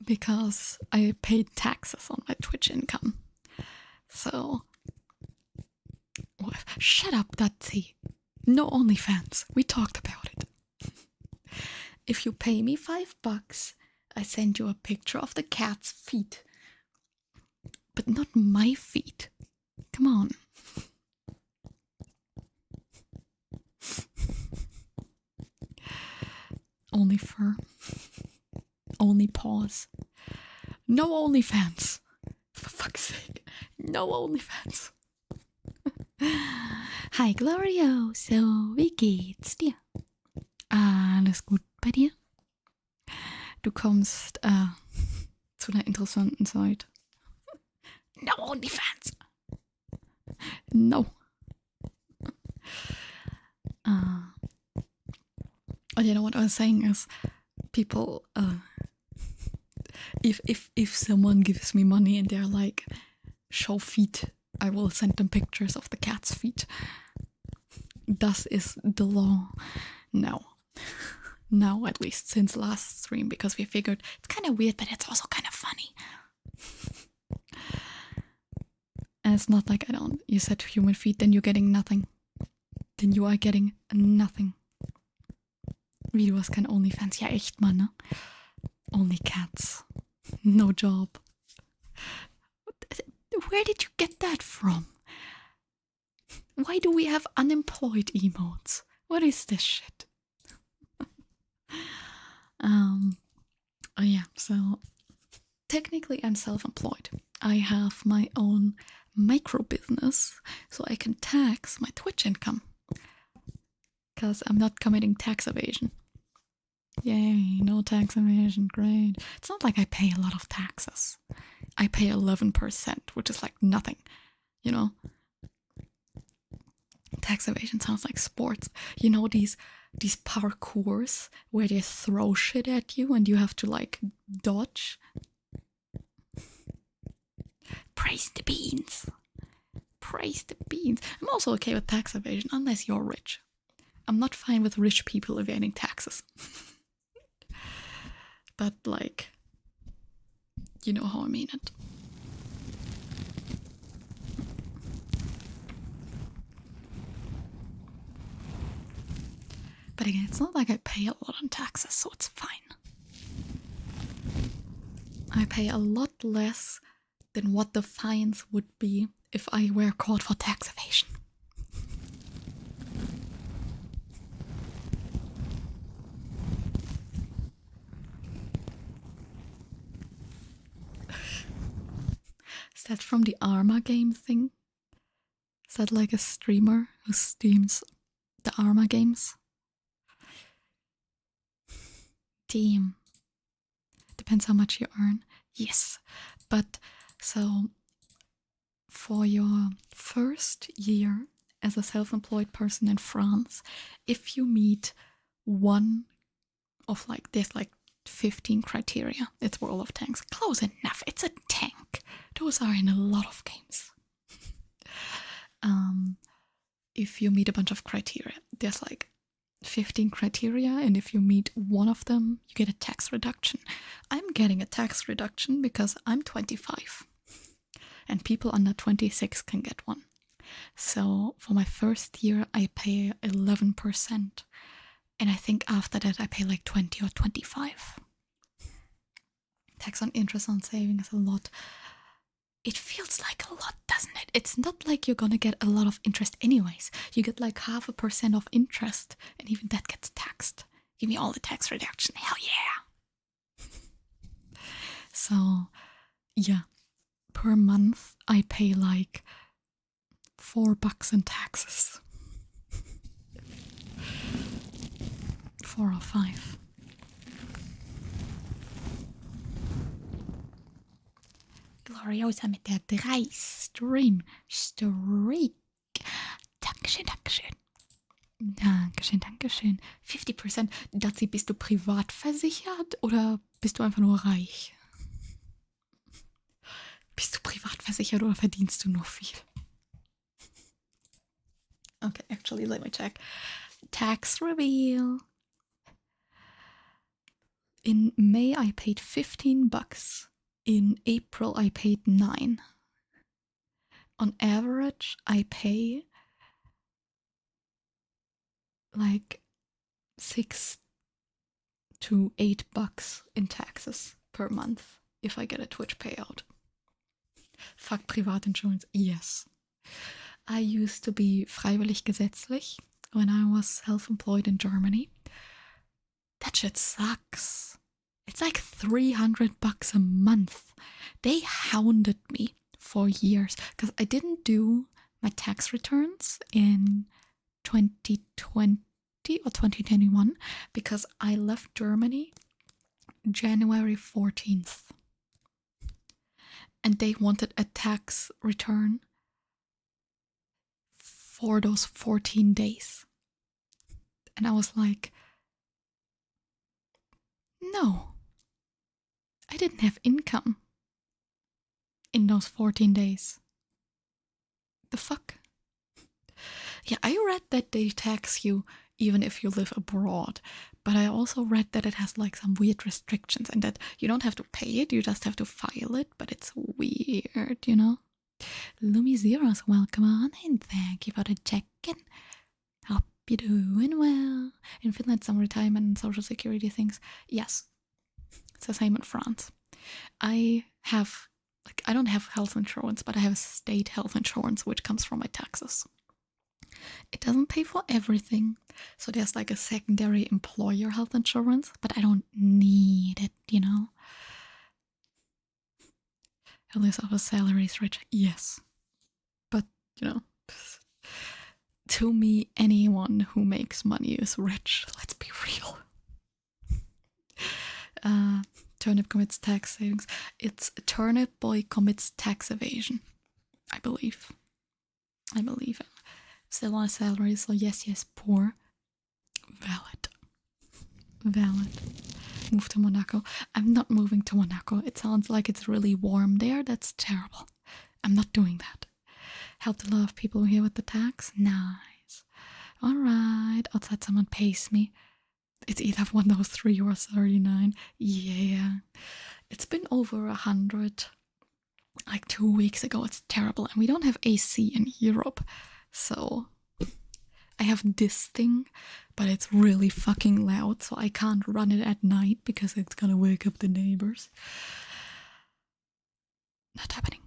because I paid taxes on my Twitch income. So, shut up, Dutzy. No OnlyFans. We talked about it. If you pay me $5, I send you a picture of the cat's feet. But not my feet. Come on. Only fur. Only paws. No OnlyFans. For fuck's sake. No OnlyFans. Hi Glorio, so wie geht's dir? Alles gut bei dir? Du kommst zu einer interessanten Zeit. No OnlyFans. No. And you know what I was saying is, people, if someone gives me money and they're like, show feet, I will send them pictures of the cat's feet. Das is the law. No. Now, at least, since last stream, because we figured it's kind of weird, but it's also kind of funny. And it's not like you said human feet, then you're getting nothing. Then you are getting nothing. Wie, du hast kein OnlyFans? Ja, echt mal, ne? Only cats. No job. Where did you get that from? Why do we have unemployed emotes? What is this shit? Oh yeah, so technically I'm self-employed. I have my own micro business, so I can tax my Twitch income. Because I'm not committing tax evasion. Yay, no tax evasion, great. It's not like I pay a lot of taxes. I pay 11%, which is like nothing, you know? Tax evasion sounds like sports. You know these parkours where they throw shit at you and you have to like dodge? Praise the beans. Praise the beans. I'm also okay with tax evasion unless you're rich. I'm not fine with rich people evading taxes. But like, you know how I mean it. But again, it's not like I pay a lot on taxes, so it's fine. I pay a lot less than what the fines would be if I were caught for tax evasion. Is that from the Arma game thing? Is that like a streamer who streams the Arma games? Damn. Depends how much you earn. Yes. But so for your first year as a self-employed person in France, if you meet one of like, there's like 15 criteria. It's World of Tanks. Close enough. It's a tank. Those are in a lot of games. If you meet a bunch of criteria, there's like 15 criteria, and if you meet one of them, you get a tax reduction. I'm getting a tax reduction because I'm 25, and people under 26 can get one. So for my first year, I pay 11%, and I think after that, I pay like 20 or 25. Tax on interest on saving is a lot. It feels like a lot, doesn't it? It's not like you're gonna get a lot of interest anyways. You get like 0.5% of interest, and even that gets taxed. Give me all the tax reduction. Hell yeah. So, yeah. Per month, I pay like $4 in taxes. 4 or 5. Gloriosa mit der 3 Stream Streak. Dankeschön, Dankeschön. Dankeschön, Dankeschön. 50%. Dazu, bist du privat versichert oder bist du einfach nur reich? Bist du privat versichert oder verdienst du nur viel? Okay, actually, let me check. Tax reveal. In May, I paid $15. In April, I paid $9. On average, I pay like $6 to $8 in taxes per month if I get a Twitch payout. Fuck Privatinsurance, yes. I used to be freiwillig gesetzlich when I was self-employed in Germany. That shit sucks. It's like $300 a month. They hounded me for years because I didn't do my tax returns in 2020 or 2021 because I left Germany January 14th. And they wanted a tax return for those 14 days. And I was like, no. I didn't have income in those 14 days. The fuck? Yeah, I read that they tax you even if you live abroad, but I also read that it has like some weird restrictions and that you don't have to pay it, you just have to file it, but it's weird, you know? Lumi Zeros, welcome on and thank you for the check-in. Hope you're doing well. In Finland, some retirement and social security things. Yes. It's the same in France. I don't have health insurance, but I have state health insurance, which comes from my taxes. It doesn't pay for everything. So there's like a secondary employer health insurance, but I don't need it, you know? At least our salary is rich. Yes. But, you know, to me, anyone who makes money is rich. Let's be real. Turnip commits tax savings. It's Turnip Boy commits tax evasion. I believe. Still on a salary, so yes, poor. Valid. Move to Monaco. I'm not moving to Monaco. It sounds like it's really warm there. That's terrible. I'm not doing that. Helped a lot of people here with the tax. Nice. Alright. Outside someone pays me. It's either one of those 3 or 39. Yeah. It's been over 100 like 2 weeks ago. It's terrible. And we don't have AC in Europe. So I have this thing, but it's really fucking loud. So I can't run it at night because it's gonna wake up the neighbors. Not happening.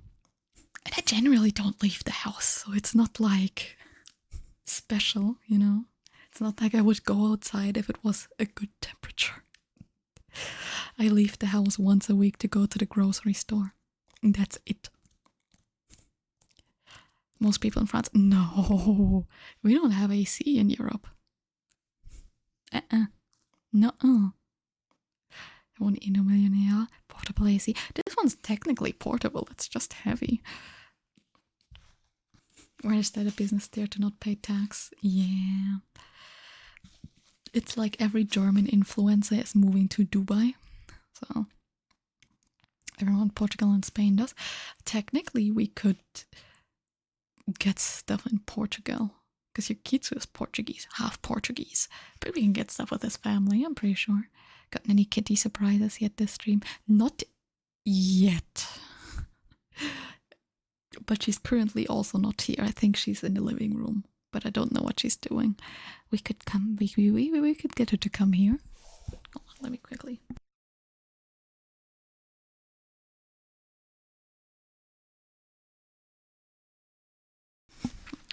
And I generally don't leave the house. So it's not like special, you know? It's not like I would go outside if it was a good temperature. I leave the house once a week to go to the grocery store. And that's it. Most people in France, no, we don't have AC in Europe. No. One Inno Millionaire, portable AC. This one's technically portable, it's just heavy. Where is that a business there to not pay tax? Yeah. It's like every German influencer is moving to Dubai. So everyone in Portugal and Spain does. Technically, we could get stuff in Portugal because your kids is Portuguese, half Portuguese. But we can get stuff with his family, I'm pretty sure. Gotten any kitty surprises yet this stream? Not yet. But she's currently also not here. I think she's in the living room, but I don't know what she's doing. We could come. We could get her to come here. Hold on, let me quickly.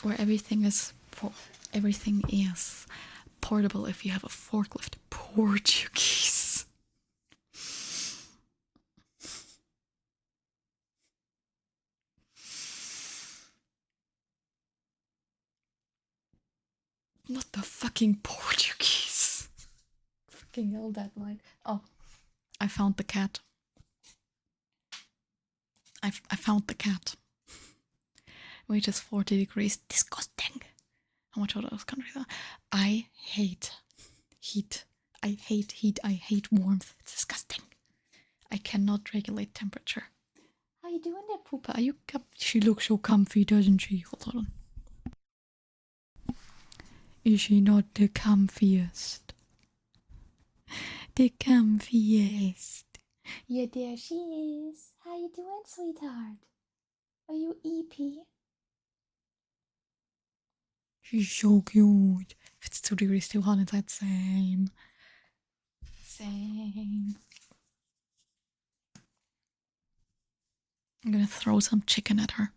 Where everything is portable if you have a forklift. Portuguese. Not the fucking Portuguese. Fucking hell, that line. Oh, I found the cat. I found the cat. Which is 40 degrees. Disgusting. How much are those countries are? I hate heat. I hate heat. I hate warmth. It's disgusting. I cannot regulate temperature. How you doing there, Poopa? Are you She looks so comfy, doesn't she? Hold on. Is she not the comfiest? The comfiest. Yeah, there she is. How you doing, sweetheart? Are you EP? She's so cute. If it's 2 degrees too hot inside, same. Same. I'm gonna throw some chicken at her.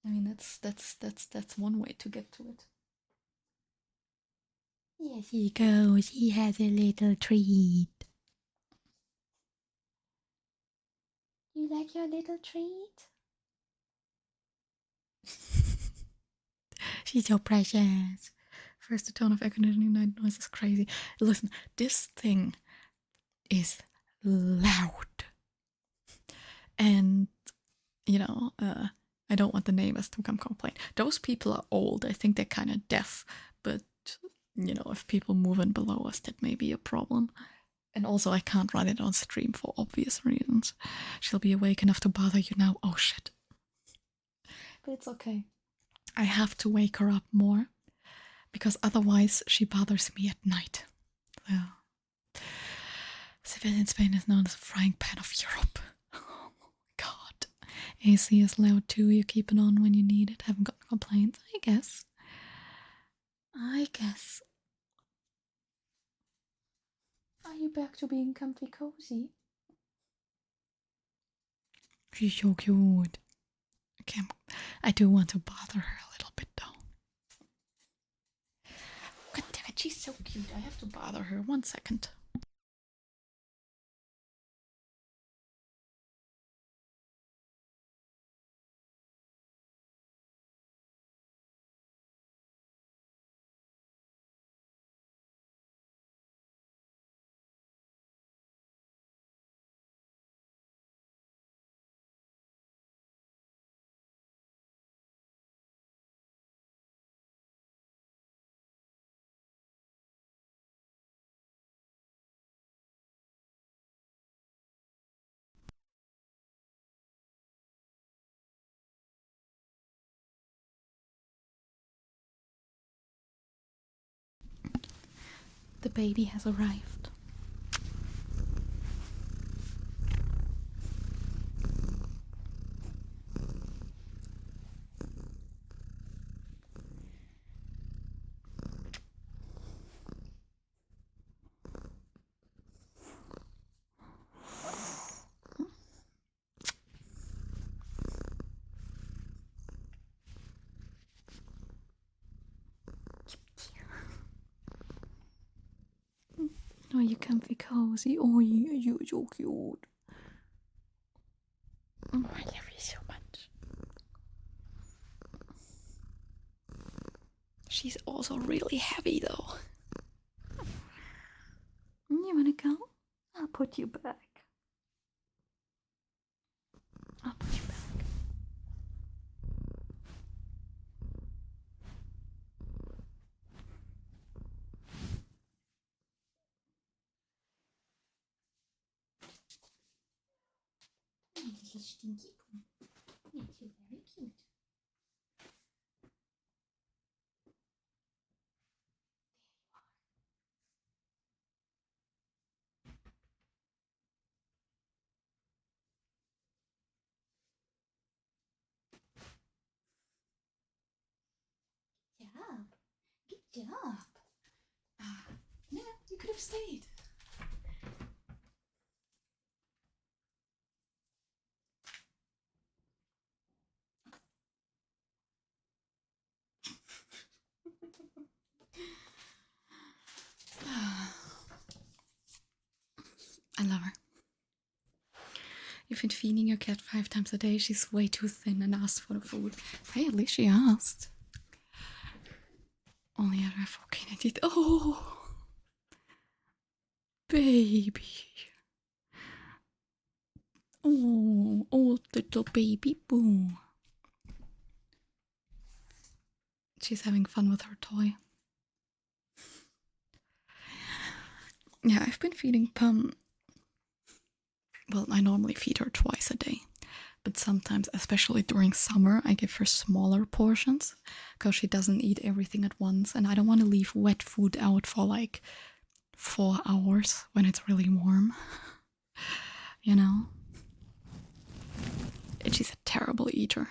I mean, that's one way to get to it. Here she goes. He has a little treat. You like your little treat? She's so precious. First, the tone of air conditioning night noise is crazy. Listen, this thing is loud. And, you know, I don't want the neighbors to come complain. Those people are old. I think they're kind of deaf. But, you know, if people move in below us, that may be a problem. And also, I can't run it on stream for obvious reasons. She'll be awake enough to bother you now. Oh, shit. But it's okay. I have to wake her up more. Because otherwise, she bothers me at night. So, civilian Spain is known as the frying pan of Europe. Oh, God. AC is loud too. You keep it on when you need it. Haven't got complaints, I guess. Are you back to being comfy cozy? She's so cute. Okay, I do want to bother her a little bit though. God damn it, she's so cute. I have to bother her. 1 second. The baby has arrived. Oh, you comfy cozy. Oh, you're so cute. Oh, I love you so much. She's also really heavy though. You wanna go? I'll put you back. I'll put you back. little stinky poo. Yes, you're very cute. Yeah, good job. No, you could have stayed. I love her. You've been feeding your cat 5 times a day. She's way too thin and asked for the food. Hey, at least she asked. Only other fucking teeth. Oh, baby. Oh, little baby boo. She's having fun with her toy. Yeah, I've been feeding Pum. Well, I normally feed her twice a day. But sometimes, especially during summer, I give her smaller portions because she doesn't eat everything at once. And I don't want to leave wet food out for like 4 hours when it's really warm. You know? And she's a terrible eater.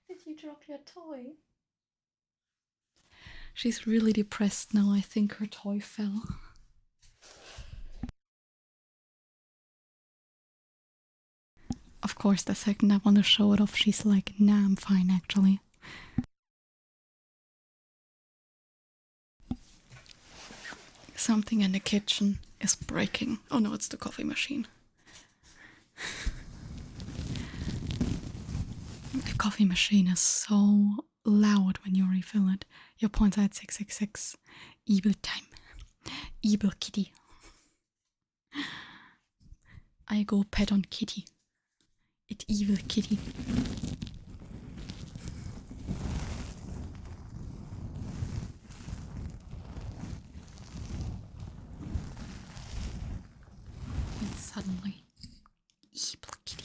Did you drop your toy? She's really depressed now. I think her toy fell. Of course, the second I want to show it off, she's like, nah, I'm fine actually. Something in the kitchen is breaking. Oh no, it's the coffee machine. The coffee machine is so loud when you refill it. Your points are at 666. Evil time. Evil kitty. I go pet on kitty. It evil kitty. And suddenly, evil kitty.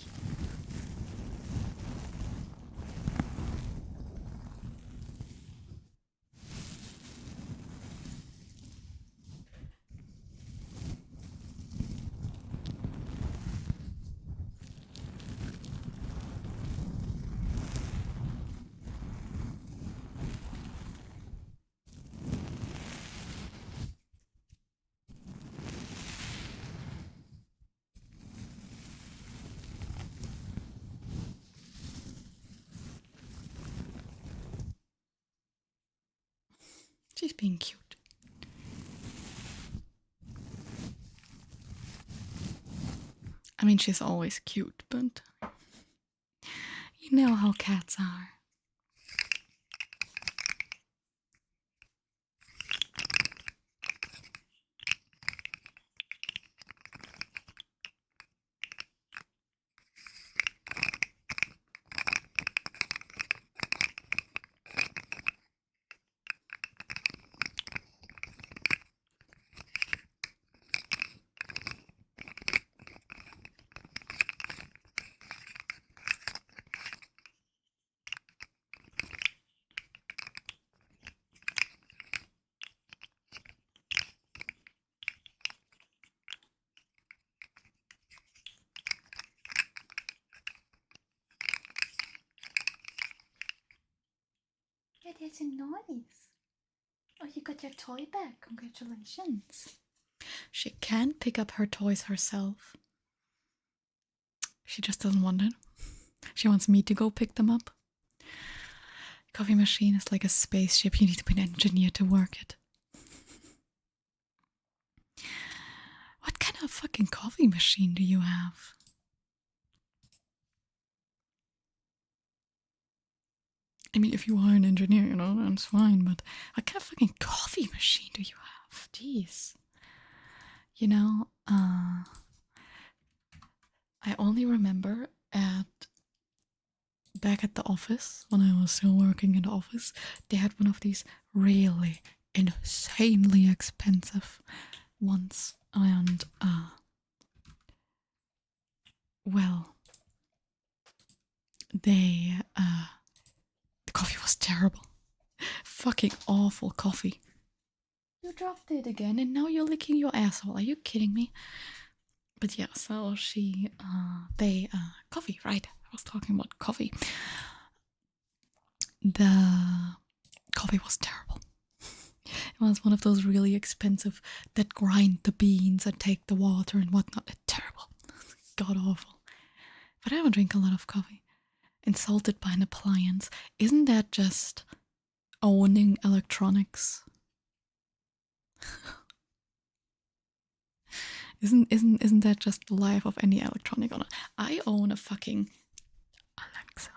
She's being cute. I mean, she's always cute, but you know how cats are. Yeah, there's a noise. Oh, you got your toy back. Congratulations. She can pick up her toys herself. She just doesn't want it. She wants me to go pick them up. Coffee machine is like a spaceship. You need to be an engineer to work it. What kind of fucking coffee machine do you have? I mean, if you are an engineer, you know, that's fine, but what kind of fucking coffee machine do you have? Jeez. You know, I only remember at back at the office, when I was still working in the office, they had one of these really insanely expensive ones. And, well, the coffee was terrible. Fucking awful coffee. You dropped it again and now you're licking your asshole. Are you kidding me? But yeah, so coffee, right? I was talking about coffee. The coffee was terrible. It was one of those really expensive that grind the beans and take the water and whatnot. Terrible. God awful. But I don't drink a lot of coffee. Insulted by an appliance. Isn't that just owning electronics? Isn't that just the life of any electronic owner? I own a fucking Alexa.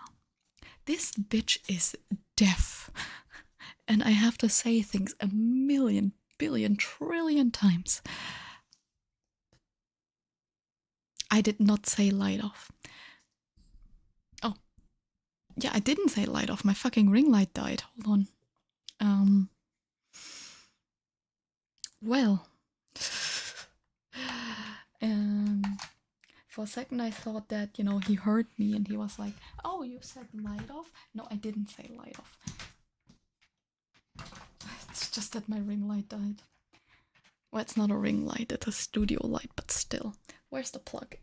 This bitch is deaf. And I have to say things a million, billion, trillion times. I did not say light off. Oh. Yeah, I didn't say light off. My fucking ring light died. Hold on. Well. For a second I thought that, he heard me and he was like, oh, you said light off? No, I didn't say light off. It's just that my ring light died. Well, it's not a ring light, it's a studio light, but still. Where's the plug?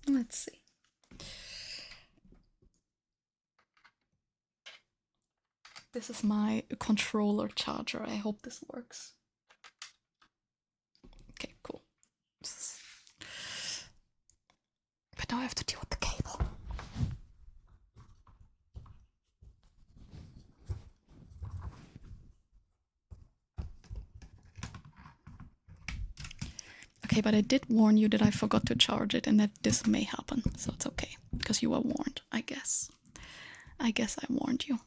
Let's see. This is my controller charger. I hope this works. Okay, cool. But now I have to deal with the cable. Okay, but I did warn you that I forgot to charge it and that this may happen, so it's okay, because you were warned, I guess. I guess I warned you.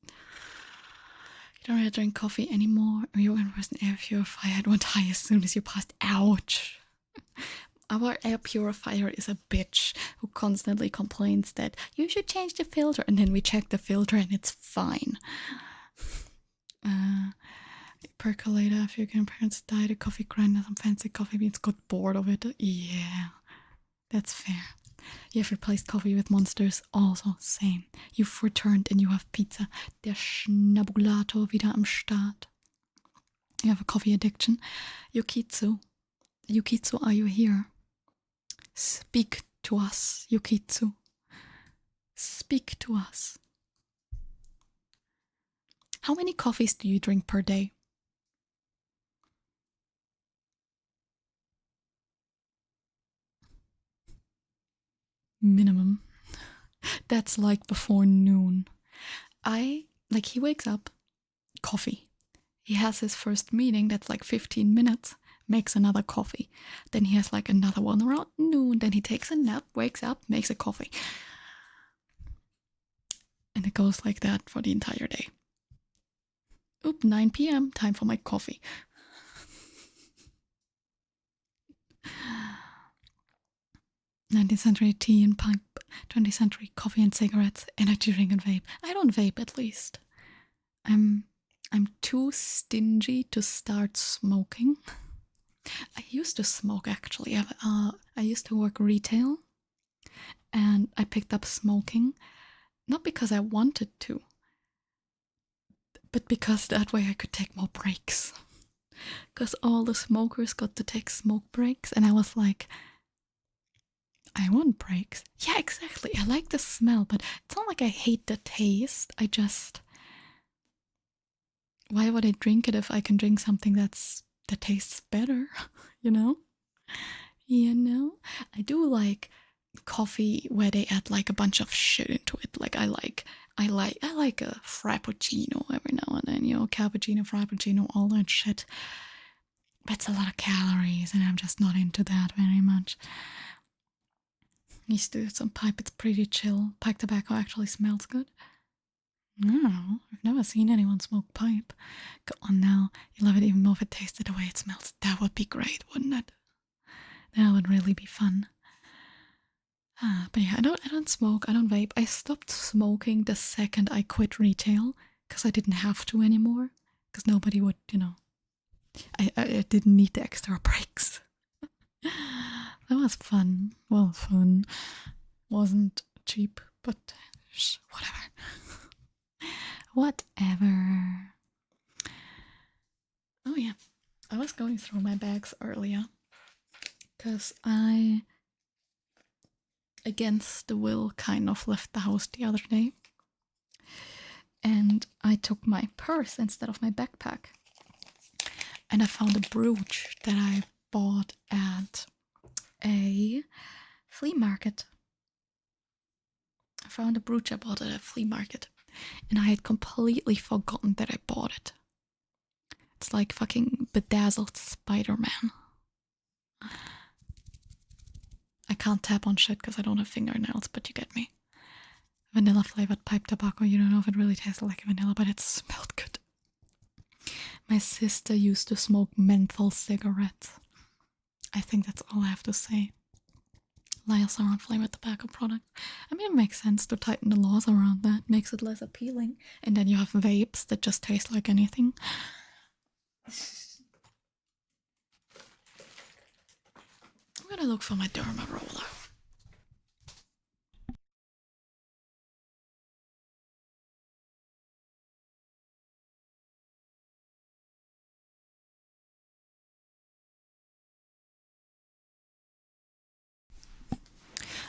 You don't really drink coffee anymore. Your in-person air purifier went high as soon as you passed. Ouch. Our air purifier is a bitch who constantly complains that you should change the filter, and then we check the filter and it's fine. Percolator, if your grandparents died, a coffee grinder, some fancy coffee beans, got bored of it. Yeah, that's fair. You have replaced coffee with monsters, also same. You've returned and you have pizza. Der Schnabulator wieder am Start. You have a coffee addiction. Yukitsu, are you here? Speak to us, Yukitsu. Speak to us. How many coffees do you drink per day? Minimum. That's like before noon. He wakes up, coffee. He has his first meeting, that's like 15 minutes, makes another coffee. Then he has like another one around noon, then he takes a nap, wakes up, makes a coffee. And it goes like that for the entire day. Oop, 9 p.m., time for my coffee. 19th century tea and pipe, 20th century coffee and cigarettes, energy drink and vape. I don't vape, at least. I'm too stingy to start smoking. I used to smoke, actually. I used to work retail, and I picked up smoking, not because I wanted to, but because that way I could take more breaks. Because all the smokers got to take smoke breaks, and I was like, I want breaks. Yeah, exactly. I like the smell, but it's not like I hate the taste. Why would I drink it if I can drink something that tastes better? You know? I do like coffee where they add like a bunch of shit into it. Like I like a frappuccino every now and then, cappuccino, frappuccino, all that shit. But it's a lot of calories, and I'm just not into that very much. Used to do some pipe, it's pretty chill. Pipe tobacco actually smells good. No, I've never seen anyone smoke pipe. Go on now, you love it even more if it tasted the way it smells. That would be great, wouldn't it? That would really be fun. But yeah, I don't smoke, I don't vape. I stopped smoking the second I quit retail because I didn't have to anymore. Because nobody would, I didn't need the extra breaks. That was fun. Well, fun. Wasn't cheap, but whatever. Whatever. Oh yeah, I was going through my bags earlier because I, against the will, kind of left the house the other day. And I took my purse instead of my backpack. And I found a brooch that I bought at a flea market. I found a brooch I bought at a flea market. And I had completely forgotten that I bought it. It's like fucking bedazzled Spider-Man. I can't tap on shit because I don't have fingernails, but you get me. Vanilla flavored pipe tobacco. You don't know if it really tasted like vanilla, but it smelled good. My sister used to smoke menthol cigarettes. I think that's all I have to say. Liars around flavored tobacco product. I mean, it makes sense to tighten the laws around that. Makes it less appealing. And then you have vapes that just taste like anything. I'm gonna look for my derma roller.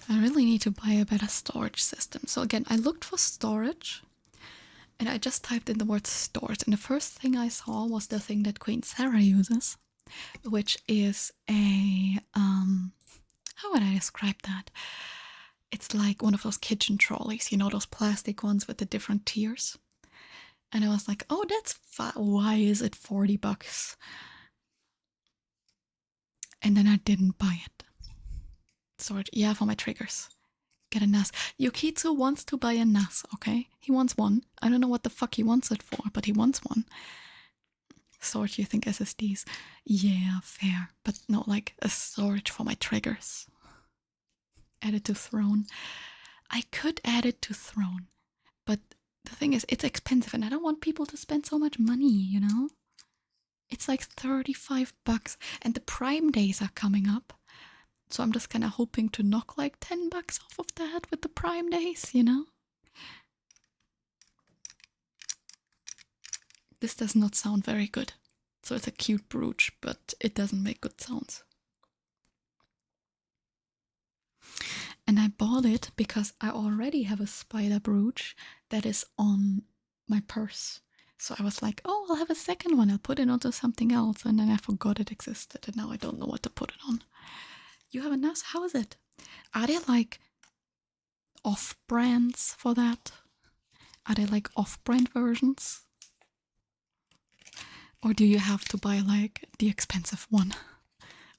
I really need to buy a better storage system. So again, I looked for storage and I just typed in the word storage, and the first thing I saw was the thing that Queen Sarah uses, which is a how would I describe that? It's like one of those kitchen trolleys, you know, those plastic ones with the different tiers. And I was like, oh, that's why is it $40? And then I didn't buy it. Storage, yeah, for my triggers. Get a NAS. Yukitsu wants to buy a NAS, okay? He wants one. I don't know what the fuck he wants it for, but he wants one. Storage, you think SSDs? Yeah, fair. But no, like a storage for my triggers. Add it to Throne. I could add it to Throne, but the thing is, it's expensive and I don't want people to spend so much money, you know? It's like $35 and the Prime days are coming up. So I'm just kind of hoping to knock like $10 off of that with the Prime days, you know? This does not sound very good. So it's a cute brooch, but it doesn't make good sounds. And I bought it because I already have a spider brooch that is on my purse. So I was like, oh, I'll have a second one. I'll put it onto something else. And then I forgot it existed. And now I don't know what to put it on. You have a NAS? How is it? Are there like off-brands for that? Are there like off-brand versions? Or do you have to buy like the expensive one?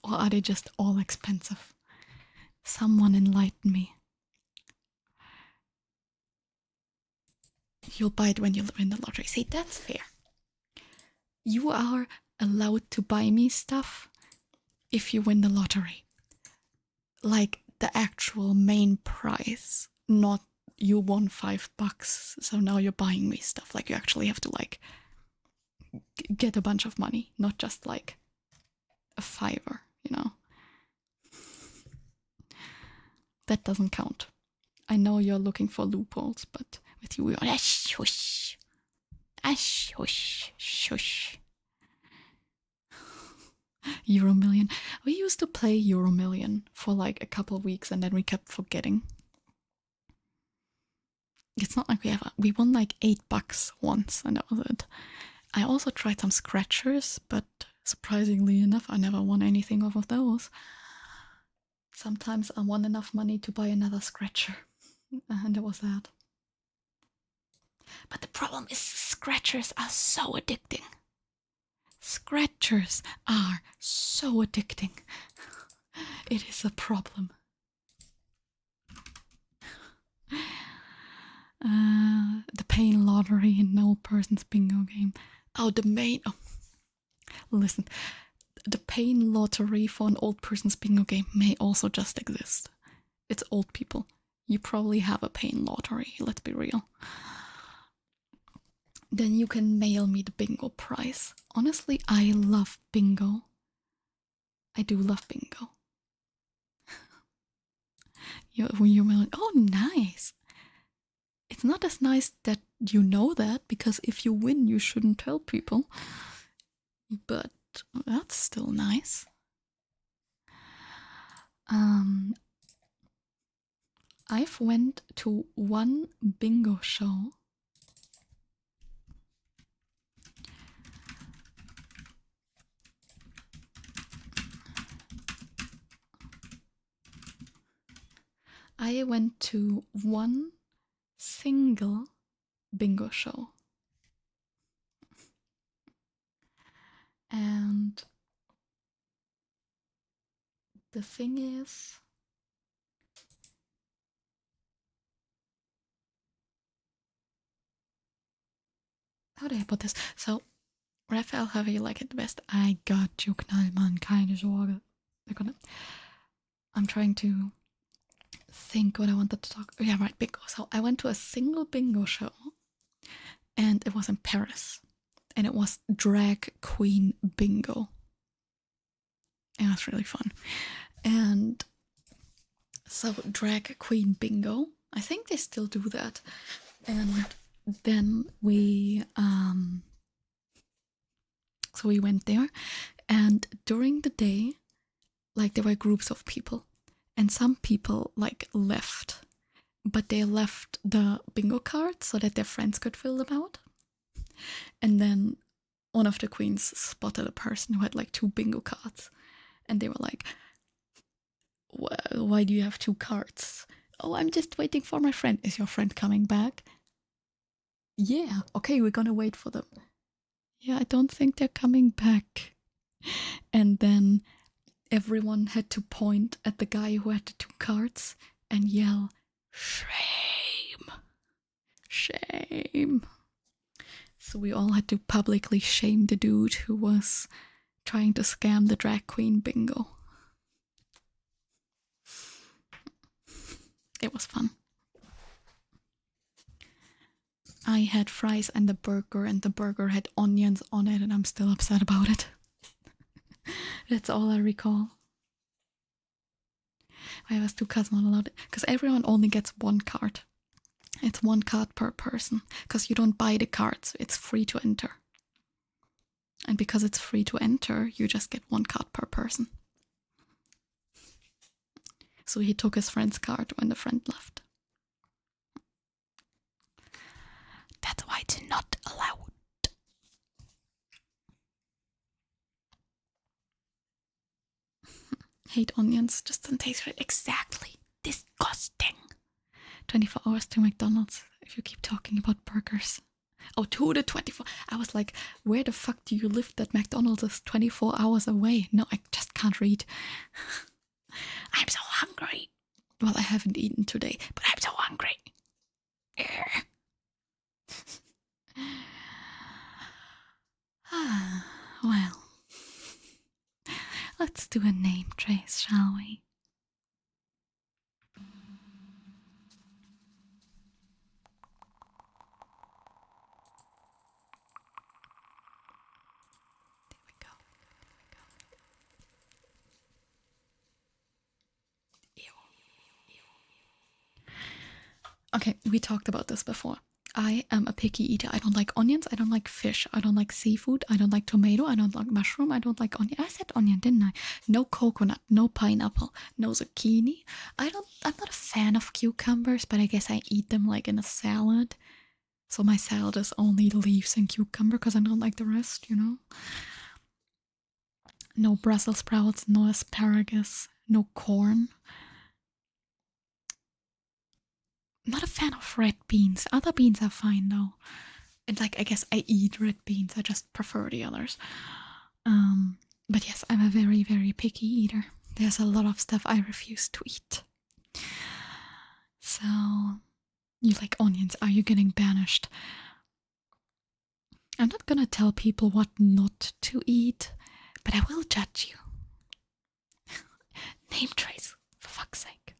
Or are they just all expensive? Someone enlighten me. You'll buy it when you win the lottery. See, that's fair. You are allowed to buy me stuff if you win the lottery. Like the actual main prize, not you won $5, so now you're buying me stuff. Like you actually have to like get a bunch of money, not just like a $5, you know. That doesn't count. I know you're looking for loopholes, but with you, we're shush. Shush. Shush. Euro Million. We used to play Euro Million for like a couple of weeks and then we kept forgetting. It's not like we won like $8 once and that was it. I also tried some scratchers, but surprisingly enough, I never won anything off of those. Sometimes I won enough money to buy another scratcher, and that was that. But the problem is scratchers are so addicting. Scratchers are so addicting. It is a problem. The pain lottery in no person's bingo game. Oh, the main. Oh. Listen, the pain lottery for an old person's bingo game may also just exist. It's old people. You probably have a pain lottery, let's be real. Then you can mail me the bingo prize. Honestly, I love bingo. I do love bingo. When you mail it, oh, nice. It's not as nice that you know that, because if you win, you shouldn't tell people. But that's still nice. I've went to one bingo show. I went to one single bingo show. And the thing is, how do I put this? So, Raphael, how do you like it the best? I got you, Knallmann, keine Sorge. I'm trying to think what I wanted to talk. Oh, yeah, right, bingo. So I went to a single bingo show, and it was in Paris, and it was drag queen bingo. And it was really fun. And so drag queen bingo, I think they still do that. And then we so we went there, and during the day, like, there were groups of people, and some people like left, but they left the bingo cards so that their friends could fill them out. And then one of the queens spotted a person who had like 2 bingo cards, and they were like, why do you have 2 cards? Oh, I'm just waiting for my friend. Is your friend coming back? Yeah, okay, we're gonna wait for them. Yeah, I don't think they're coming back. And then everyone had to point at the guy who had the 2 cards and yell, shame, shame. So we all had to publicly shame the dude who was trying to scam the drag queen bingo. It was fun. I had fries and the burger had onions on it, and I'm still upset about it. That's all I recall. I was 2 cards not allowed, because everyone only gets 1 card. It's 1 card per person, because you don't buy the cards, it's free to enter. And because it's free to enter, you just get 1 card per person. So he took his friend's card when the friend left. That's why it's not allowed. Hate onions, just don't taste right. Exactly. Disgusting. 24 hours to McDonald's if you keep talking about burgers. Oh, to the 24. I was like, where the fuck do you live that McDonald's is 24 hours away? No, I just can't read. I'm so hungry. Well, I haven't eaten today, but I'm so hungry. Well, let's do a name trace, shall we? There we go. Okay, we talked about this before. I am a picky eater. I don't like onions. I don't like fish. I don't like seafood. I don't like tomato. I don't like mushroom. I don't like onion. I said onion, didn't I? No coconut. No pineapple. No zucchini. I'm not a fan of cucumbers, but I guess I eat them like in a salad. So my salad is only leaves and cucumber because I don't like the rest, you know? No Brussels sprouts. No asparagus. No corn. Not a fan of red beans. Other beans are fine though. And like, I guess I eat red beans. I just prefer the others. But yes, I'm a very, very picky eater. There's a lot of stuff I refuse to eat. So, you like onions. Are you getting banished? I'm not gonna tell people what not to eat, but I will judge you. Name trace, for fuck's sake.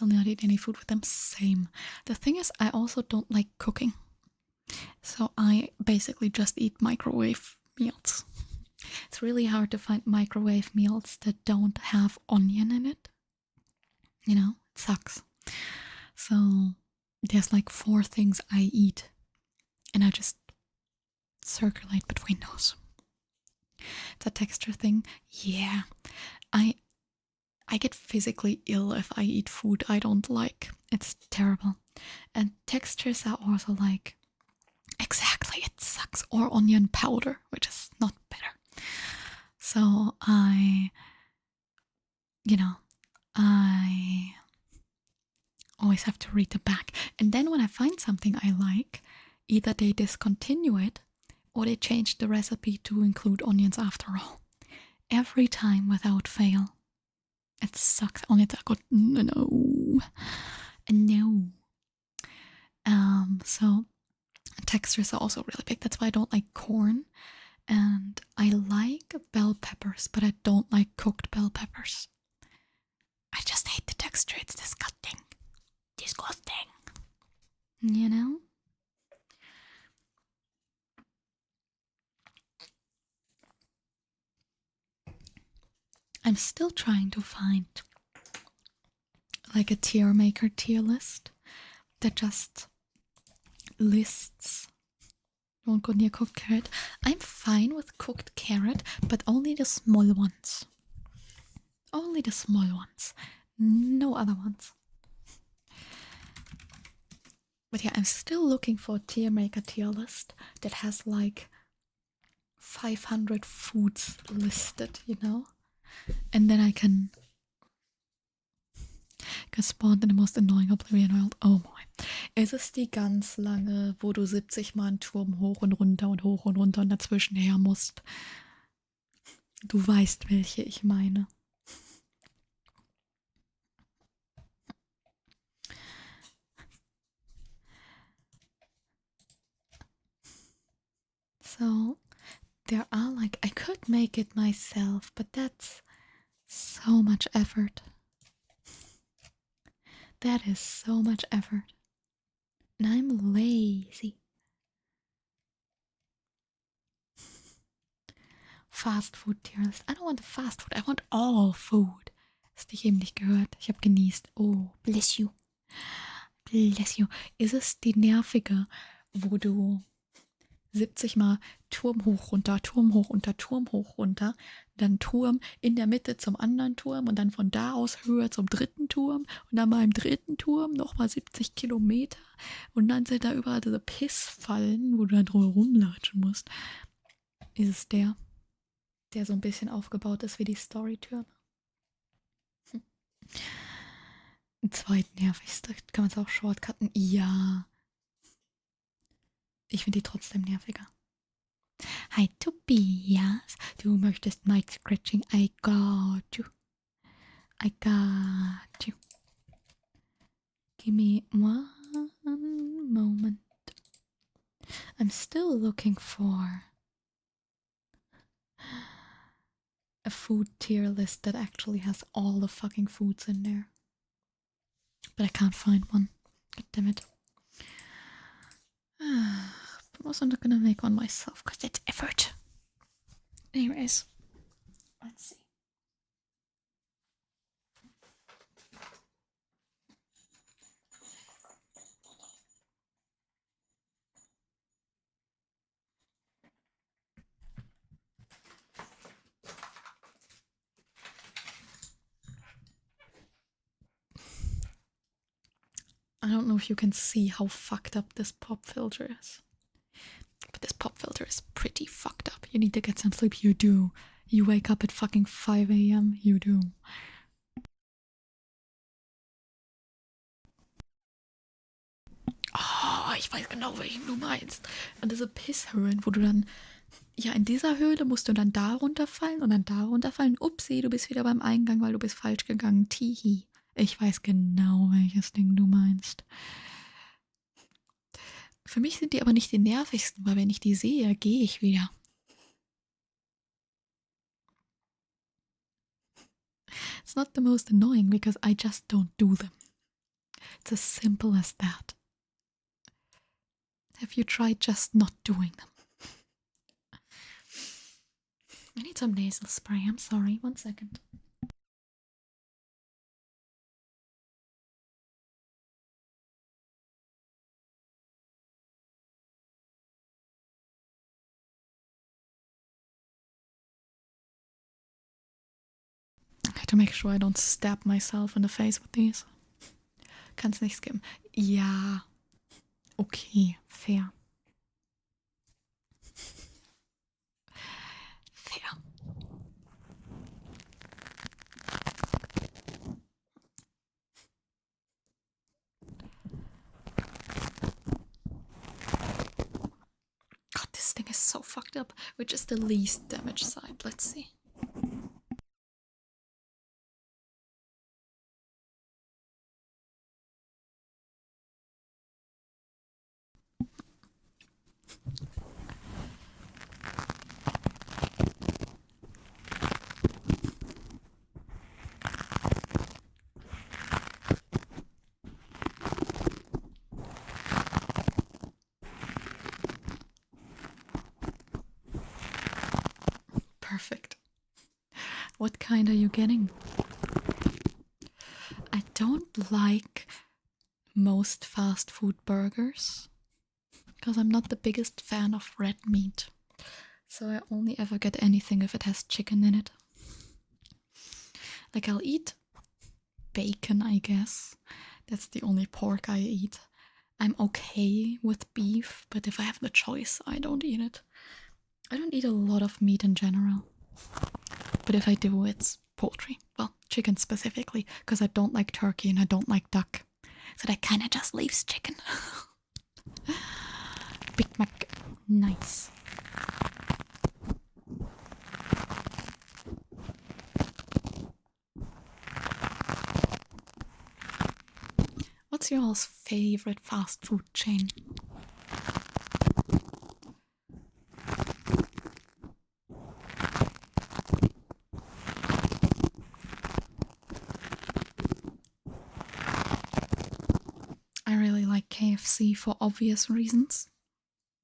Will not eat any food with them. Same. The thing is, I also don't like cooking. So I basically just eat microwave meals. It's really hard to find microwave meals that don't have onion in it. You know, it sucks. So there's like 4 things I eat, and I just circulate between those. It's a texture thing. Yeah. I get physically ill if I eat food I don't like. It's terrible. And textures are also like, exactly, it sucks. Or onion powder, which is not better. So I always have to read the back. And then when I find something I like, either they discontinue it or they change the recipe to include onions after all. Every time without fail. It sucks. Onions are good. No. So textures are also really big. That's why I don't like corn. And I like bell peppers, but I don't like cooked bell peppers. I just hate the texture. It's disgusting. Disgusting. You know? I'm still trying to find like a tier maker tier list that just lists. Don't go near cooked carrot. I'm fine with cooked carrot, but only the small ones. Only the small ones. No other ones. But yeah, I'm still looking for a tier maker tier list that has like 500 foods listed, you know? And then I can spawn in the most annoying Oblivion World. Oh my. Ist es die ganz lange, wo du 70 Mal einen Turm hoch und runter und dazwischen her musst? Du weißt, welche ich meine. So, there are like, I could make it myself, but that's so much effort. That is so much effort. And I'm lazy. Fast Food Tier List. I don't want the fast food. I want all food. Hast dich eben nicht gehört. Ich habe genießt. Oh, bless you. Bless you. Ist es die nervige, wo du 70 Mal Turm hoch, runter, Turm hoch, runter, Turm hoch, runter, dann Turm in der Mitte zum anderen Turm und dann von da aus höher zum 3. Turm und dann beim 3. Turm nochmal 70 Kilometer und dann sind da überall diese Pissfallen, wo du dann drüber rumlatschen musst. Ist es der so ein bisschen aufgebaut ist wie die Storytürme? Ein zweitnervigste. Kann man es auch shortcutten? Ja. Ich finde die trotzdem nerviger. Hi Tobias, du möchtest Mic Scratching. I got you. I got you. Give me one moment. I'm still looking for a food tier list that actually has all the fucking foods in there. But I can't find one. God damn it. I'm also not gonna make one myself because that's effort. Anyways, let's see. I don't know if you can see how fucked up this pop filter is. But this pop filter is pretty fucked up. You need to get some sleep. You do. You wake up at fucking 5 a.m. You do. Oh, ich weiß genau, welchen du meinst. Und diese Pisshöhlen, wo du dann, ja, in dieser Höhle musst du dann da runterfallen und dann da runterfallen. Upsi, du bist wieder beim Eingang, weil du bist falsch gegangen. Tihi. Ich weiß genau, welches Ding du meinst. Für mich sind die aber nicht die nervigsten, weil wenn ich die sehe, gehe ich wieder. It's not the most annoying because I just don't do them. It's as simple as that. Have you tried just not doing them? I need some nasal spray. I'm sorry. 1 second. I have to make sure I don't stab myself in the face with these. Kann's nicht skippen. Ja. Okay, fair. Fair. God, this thing is so fucked up. Which is the least damaged side? Let's see. Perfect. What kind are you getting? I don't like most fast food burgers because I'm not the biggest fan of red meat. So I only ever get anything if it has chicken in it. Like I'll eat bacon, I guess. That's the only pork I eat. I'm okay with beef, but if I have the choice, I don't eat it. I don't eat a lot of meat in general. But if I do, it's poultry. Well, chicken specifically, because I don't like turkey and I don't like duck. So that kind of just leaves chicken. Big Mac. Nice. What's your favorite fast food chain? I really like KFC for obvious reasons.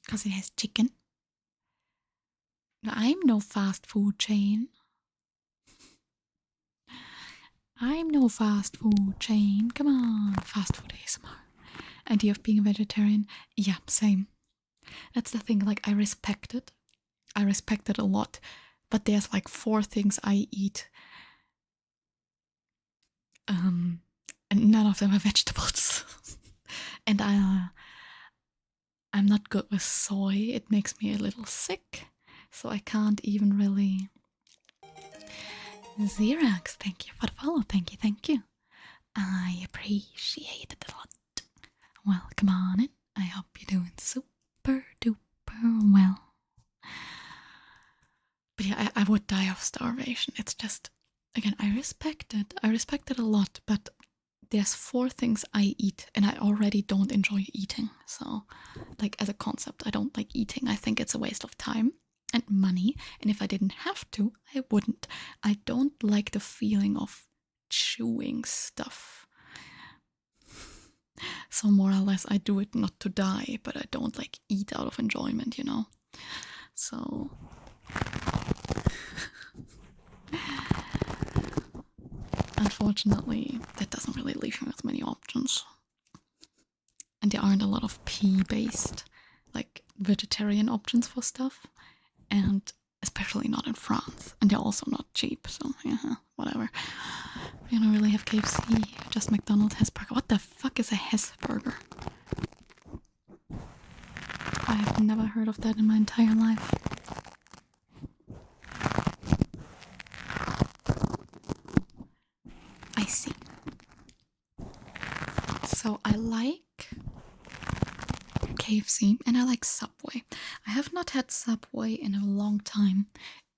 Because it has chicken. I'm no fast food chain. I'm no fast food chain. Come on. Fast food ASMR. Idea of being a vegetarian? Yeah, same. That's the thing, like I respect it. I respect it a lot. But there's like 4 things I eat. And none of them are vegetables. And I'm not good with soy. It makes me a little sick. So I can't even really... Xerox, thank you for the follow. Thank you, thank you. I appreciate it a lot. Well, come on in. I hope you're doing super duper well. But yeah, I would die of starvation. It's just, again, I respect it. I respect it a lot, but there's 4 things I eat and I already don't enjoy eating. So, like, as a concept, I don't like eating. I think it's a waste of time and money. And if I didn't have to, I wouldn't. I don't like the feeling of chewing stuff. So more or less I do it not to die, but I don't like eat out of enjoyment, you know? So... Unfortunately, that doesn't really leave me with many options. And there aren't a lot of pea-based, like, vegetarian options for stuff. And especially not in France. And they're also not cheap, so yeah, whatever. We don't really have KFC, just McDonald's Hesburger. What the fuck is a Hesburger? I have never heard of that in my entire life. I see. So I like KFC and I like Subway. I have not had Subway in a long time.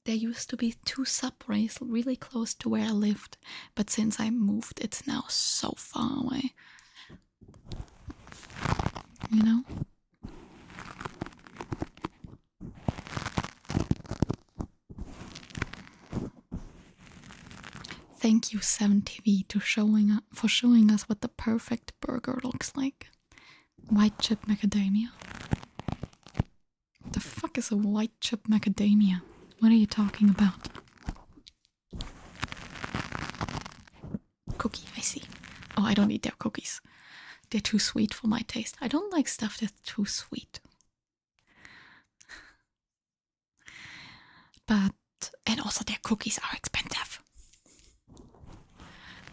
There used to be 2 Subways really close to where I lived, but since I moved, it's now so far away. You know? Thank you, 7TV, for showing us what the perfect burger looks like. White chip macadamia. The fuck is a white chip macadamia? What are you talking about? Cookie, I see. Oh, I don't eat their cookies. They're too sweet for my taste. I don't like stuff that's too sweet. And also their cookies are expensive.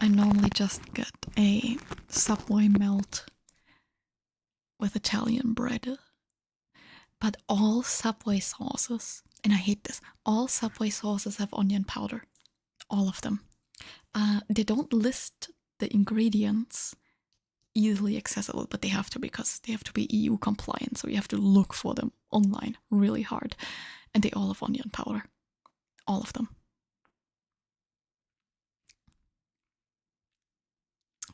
I normally just get a Subway melt with Italian bread. But all Subway sauces, and I hate this, all Subway sauces have onion powder. All of them. They don't list the ingredients easily accessible, but they have to because they have to be EU compliant, so you have to look for them online really hard. And they all have onion powder. All of them.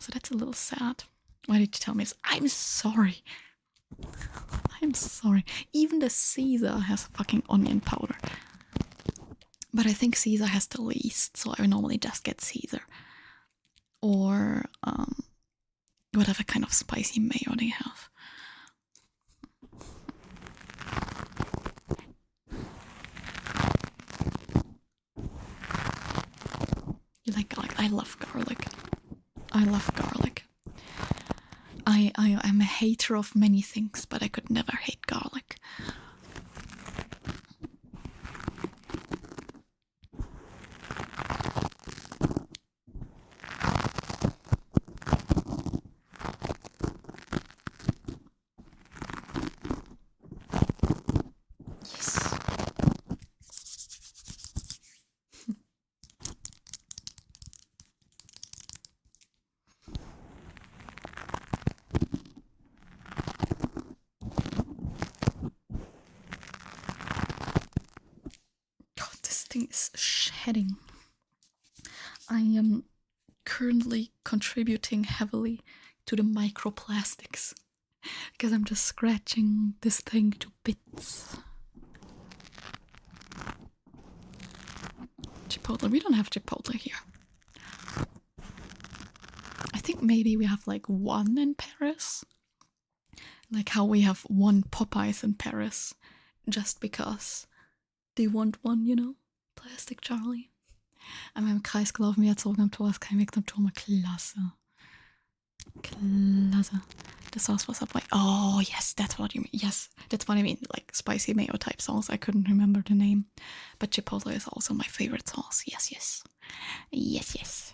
So that's a little sad. Why did you tell me this? I'm sorry. I'm sorry. Even the Caesar has fucking onion powder. But I think Caesar has the least, so I normally just get Caesar. Or whatever kind of spicy mayo they have. You like garlic? I love garlic. I love garlic. I'm a hater of many things, but I could never hate garlic. Yes. God, this thing is shedding. I am currently contributing heavily to the microplastics because I'm just scratching this thing to bits. Chipotle. We don't have Chipotle here. I think maybe we have like one in Paris. Like how we have one Popeyes in Paris. Just because they want one, you know? Plastic Charlie. An meinem Kreis gelaufen, wie erzogen am Tor, ist kein Weg zum Turm. Klasse. Klasse. The sauce was Subway. Oh, yes, that's what you mean. Yes, that's what I mean. Like spicy mayo type sauce. I couldn't remember the name. But Chipotle is also my favorite sauce. Yes, yes. Yes, yes.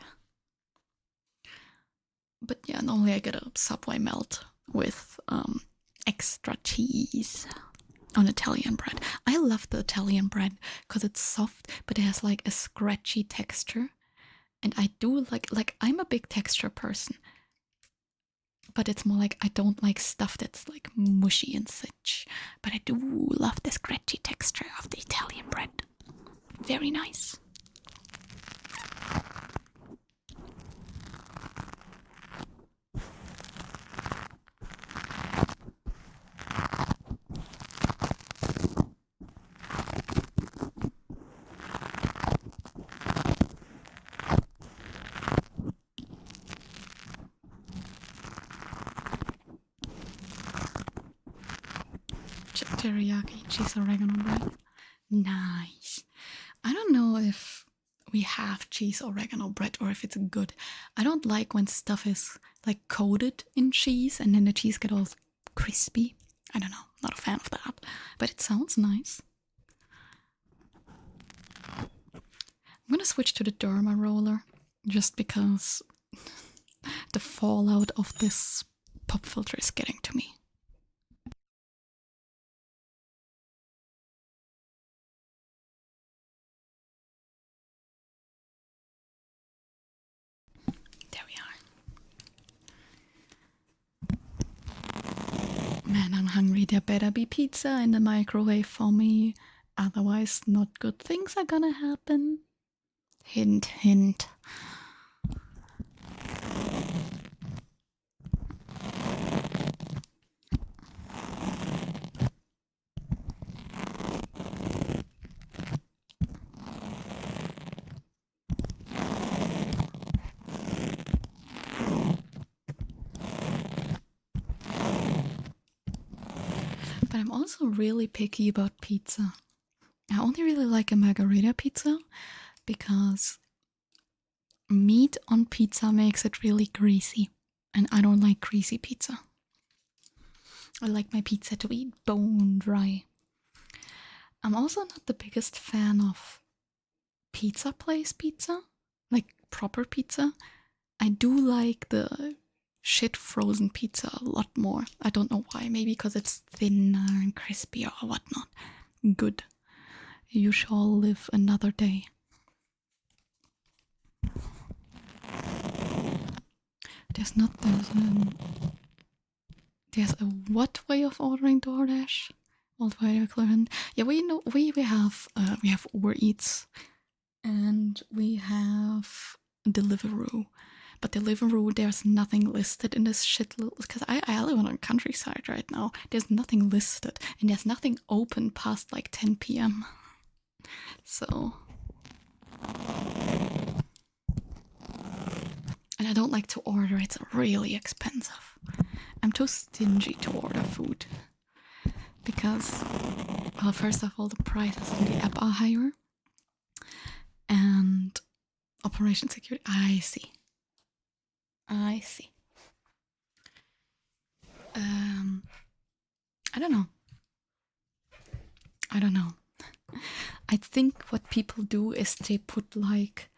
But yeah, normally I get a Subway melt with extra cheese on Italian bread. I love the Italian bread because it's soft, but it has like a scratchy texture. And I do like I'm a big texture person. But it's more like I don't like stuff that's like mushy and such. But I do love the scratchy texture of the Italian bread. Very nice. Teriyaki cheese oregano bread. Nice. I don't know if we have cheese oregano bread or if it's good. I don't like when stuff is like coated in cheese and then the cheese gets all crispy. I don't know. Not a fan of that. But it sounds nice. I'm gonna switch to the Derma roller just because the fallout of this pop filter is getting to me. There we are. Man, I'm hungry. There better be pizza in the microwave for me. Otherwise, not good things are gonna happen. Hint, hint. But I'm also really picky about pizza. I only really like a margherita pizza because meat on pizza makes it really greasy. And I don't like greasy pizza. I like my pizza to be bone dry. I'm also not the biggest fan of pizza place pizza, like proper pizza. I do like the shit frozen pizza a lot more. I don't know why. Maybe because it's thinner and crispier or whatnot. Good. You shall live another day. There's a what way of ordering DoorDash? Yeah, we have Uber Eats and we have Deliveroo. But Deliveroo, there's nothing listed in this shit little, because I live on a countryside right now. There's nothing listed and there's nothing open past like 10 p.m. So, and I don't like to order, it's really expensive. I'm too stingy to order food because, well, first of all, the prices on the app are higher and operation security. I see. I don't know. I think what people do is they put like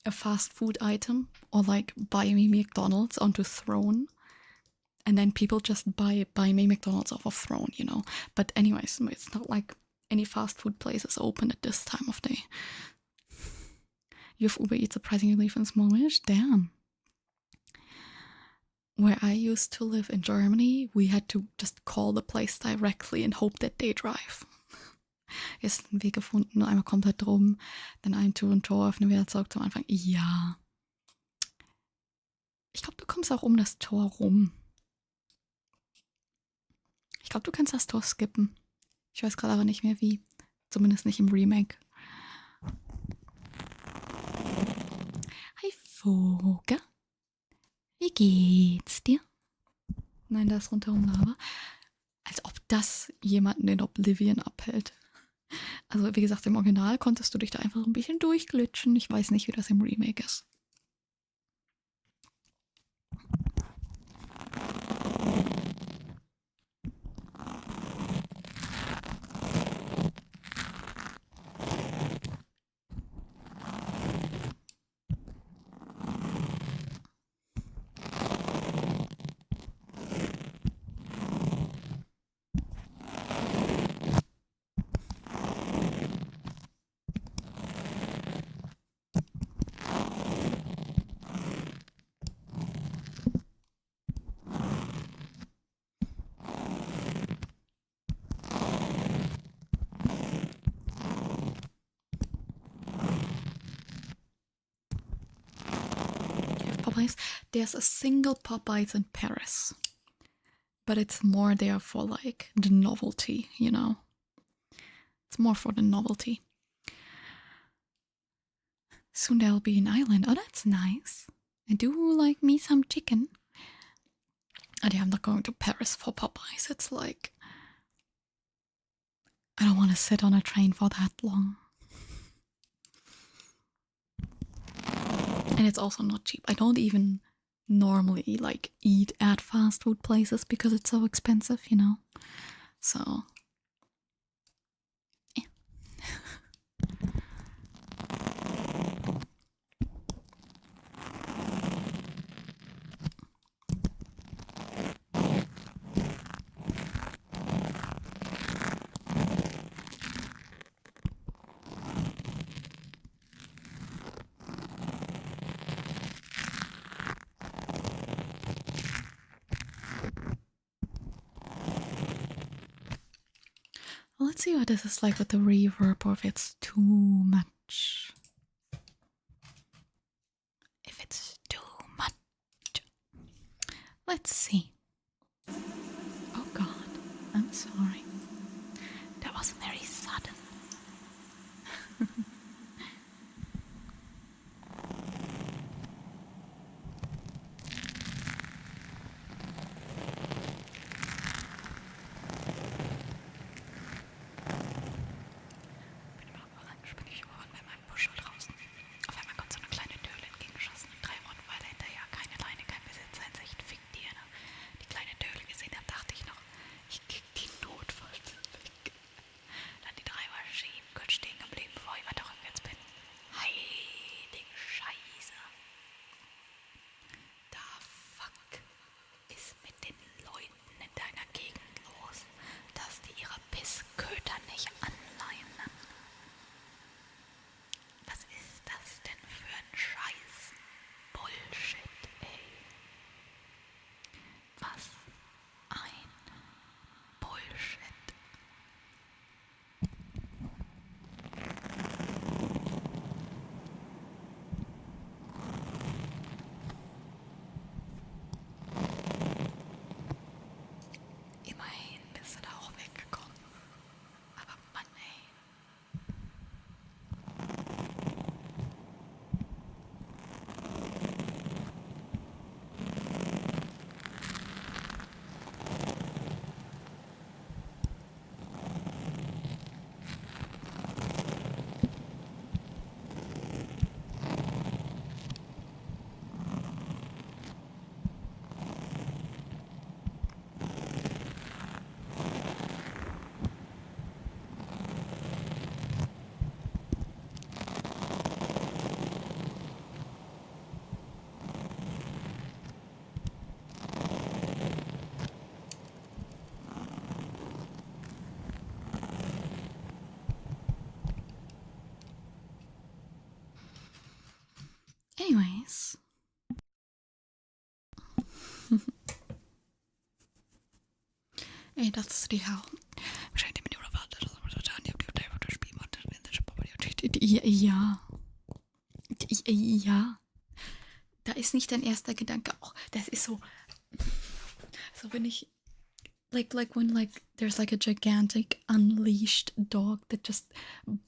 a fast food item or like buy me McDonald's onto Throne, and then people just buy me McDonald's off of Throne, you know. But anyways, it's not like any fast food place is open at this time of day. You have Uber Eats surprisingly from small village? Damn. Where I used to live in Germany, we had to just call the place directly and hope that they drive. Jetzt einen Weg gefunden, einmal komplett drum, dann ein Tür und Tor öffnen, wieder zurück zum Anfang. Ja. Ich glaube, du kommst auch um das Tor rum. Ich glaube, du kannst das Tor skippen. Ich weiß gerade aber nicht mehr wie. Zumindest nicht im Remake. Hi Vogel. Wie geht's dir? Nein, da ist rundherum Lava. Als ob das jemanden in Oblivion abhält. Also wie gesagt, im Original konntest du dich da einfach ein bisschen durchglitschen. Ich weiß nicht, wie das im Remake ist. Popeyes. There's a single Popeyes in Paris, but it's more there for like the novelty, you know. It's more for the novelty. Soon there'll be an island. Oh, that's nice. I do like me some chicken. And yeah, I'm not going to Paris for Popeyes. It's like, I don't want to sit on a train for that long. And it's also not cheap. I don't even normally like eat at fast food places because it's so expensive, you know. So, yeah. Let's see what this is like with the reverb, or if it's too much. If it's too much. Let's see. Oh god, I'm sorry. That was very sudden. das ist die Hau. Ja. Ja. Da ist nicht dein erster Gedanke auch. Das ist so wenn ich like when there's like a gigantic unleashed dog that just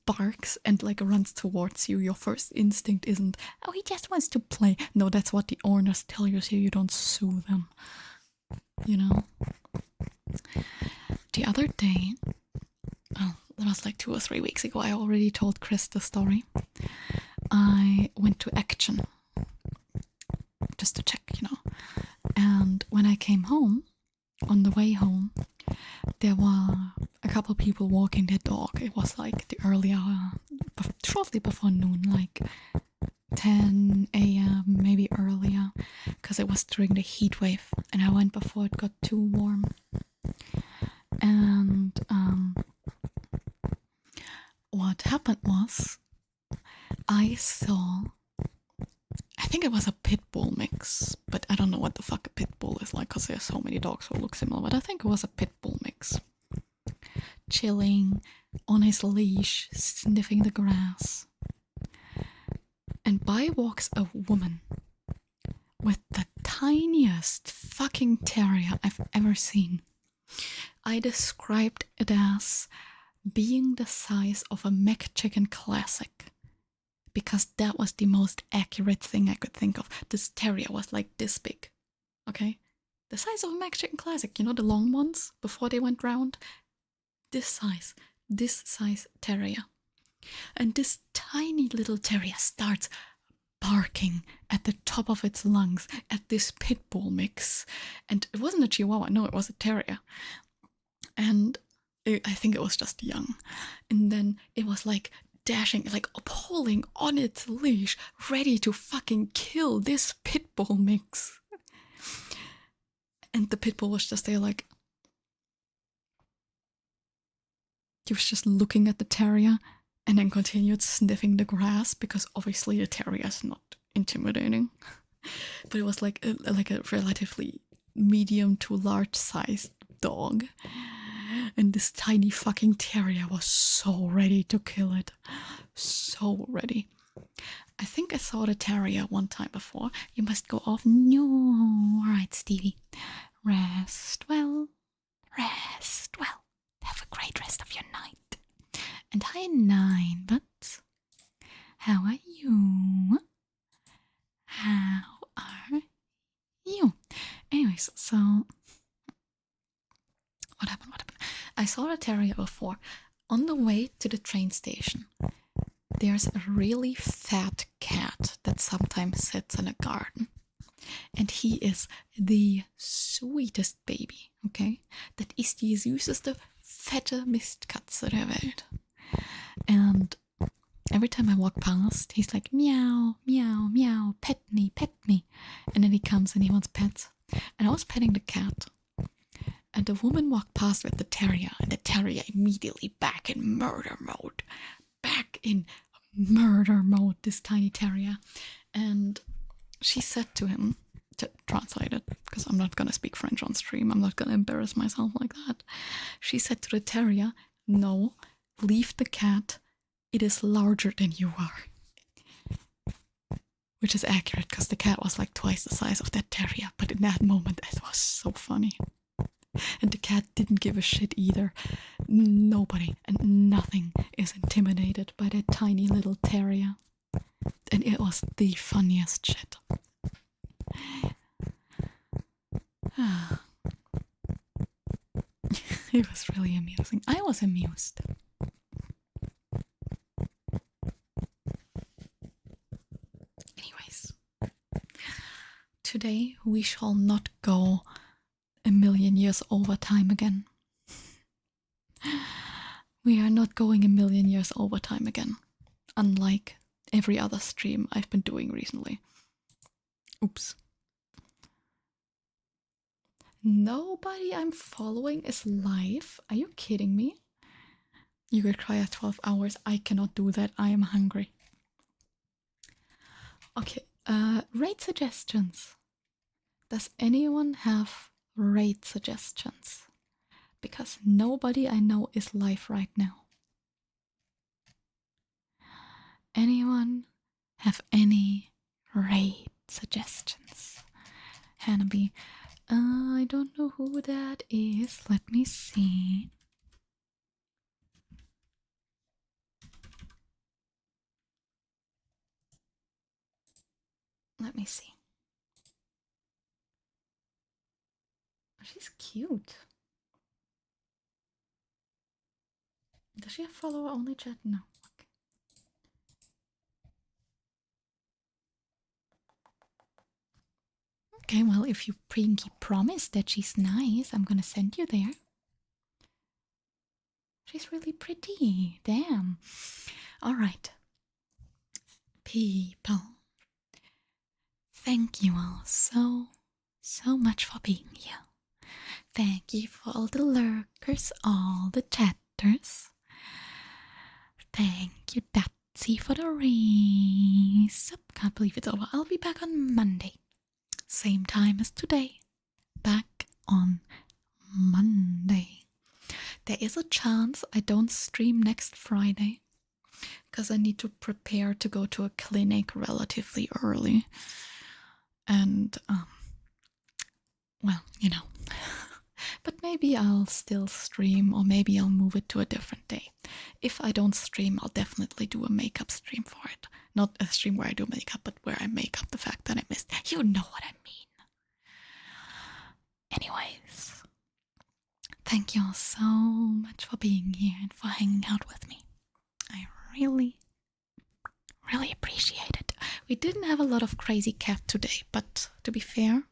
barks and like runs towards you, your first instinct isn't, oh, he just wants to play. No, that's what the owners tell you so you don't sue them. You know? The other day, oh, that was like 2 or 3 weeks ago, I already told Chris the story. I went to Action just to check, you know. And when I came home, on the way home, there were a couple people walking their dog. It was like the early hour, shortly before noon, like 10 a.m., maybe earlier, because it was during the heat wave, and I went before it got too warm. And what happened was, I saw, I think it was a pit bull mix, but I don't know what the fuck a pit bull is like because there's so many dogs who look similar, but I think it was a pit bull mix. Chilling on his leash, sniffing the grass. And by walks a woman with the tiniest fucking terrier I've ever seen. I described it as being the size of a McChicken Classic, because that was the most accurate thing I could think of. This terrier was like this big, okay? The size of a McChicken Classic, you know, the long ones before they went round? This size terrier. And this tiny little terrier starts barking at the top of its lungs at this pit bull mix. And it wasn't a Chihuahua, no, it was a terrier. And I think it was just young. And then it was like dashing, like pulling on its leash, ready to fucking kill this pit bull mix. And the pit bull was just there like, he was just looking at the terrier and then continued sniffing the grass, because obviously the terrier is not intimidating. But it was like a relatively medium to large sized dog. And this tiny fucking terrier was so ready to kill it. So ready. I think I saw the terrier one time before. You must go off. No. Alright, Stevie. Rest well. Rest well. Have a great rest of your night. And hi, 9, but how are you? How are you? Anyways, so what happened? I saw a terrier before. On the way to the train station, there's a really fat cat that sometimes sits in a garden. And he is the sweetest baby, okay? Dat ist die süßeste, fette Mistkatze der Welt. And every time I walk past, he's like, meow, meow, meow, pet me, pet me. And then he comes and he wants pets. And I was petting the cat. And the woman walked past with the terrier, and the terrier immediately back in murder mode. Back in murder mode, this tiny terrier. And she said to him, to translate it, because I'm not going to speak French on stream, I'm not going to embarrass myself like that. She said to the terrier, no, leave the cat, it is larger than you are. Which is accurate, because the cat was like twice the size of that terrier, but in that moment it was so funny. And the cat didn't give a shit either. Nobody and nothing is intimidated by that tiny little terrier. And it was the funniest shit. It was really amusing. I was amused. Anyways, today we shall not go a million years over time again. We are not going a million years over time again, unlike every other stream I've been doing recently. Oops. Nobody I'm following is live. Are you kidding me? You could cry at 12 hours. I cannot do that. I am hungry. Okay, raid suggestions. Does anyone have raid suggestions? because nobody I know is live right now. Anyone have any raid suggestions? Hanabi. I don't know who that is. Let me see. Let me see. She's cute. Does she have follower only chat? No. Okay, well, if you Pinky promise that she's nice, I'm gonna send you there. She's really pretty. Damn. Alright. People. Thank you all so much for being here. Thank you for all the lurkers, all the chatters. Thank you, Datsy, for the race. Can't believe it's over. I'll be back on Monday. Same time as today. Back on Monday. There is a chance I don't stream next Friday because I need to prepare to go to a clinic relatively early. And, well, you know. But maybe I'll still stream, or maybe I'll move it to a different day. If I don't stream, I'll definitely do a makeup stream for it. Not a stream where I do makeup, but where I make up the fact that I missed. You know what I mean. Anyways, thank you all so much for being here and for hanging out with me. I really appreciate it. We didn't have a lot of crazy cat today, but to be fair,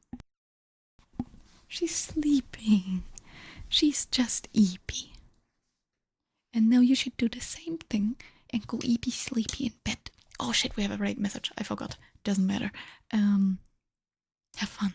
she's sleeping. She's just eepy. And now you should do the same thing and go eepy sleepy in bed. Oh shit, we have a raid message. I forgot. Doesn't matter. Have fun.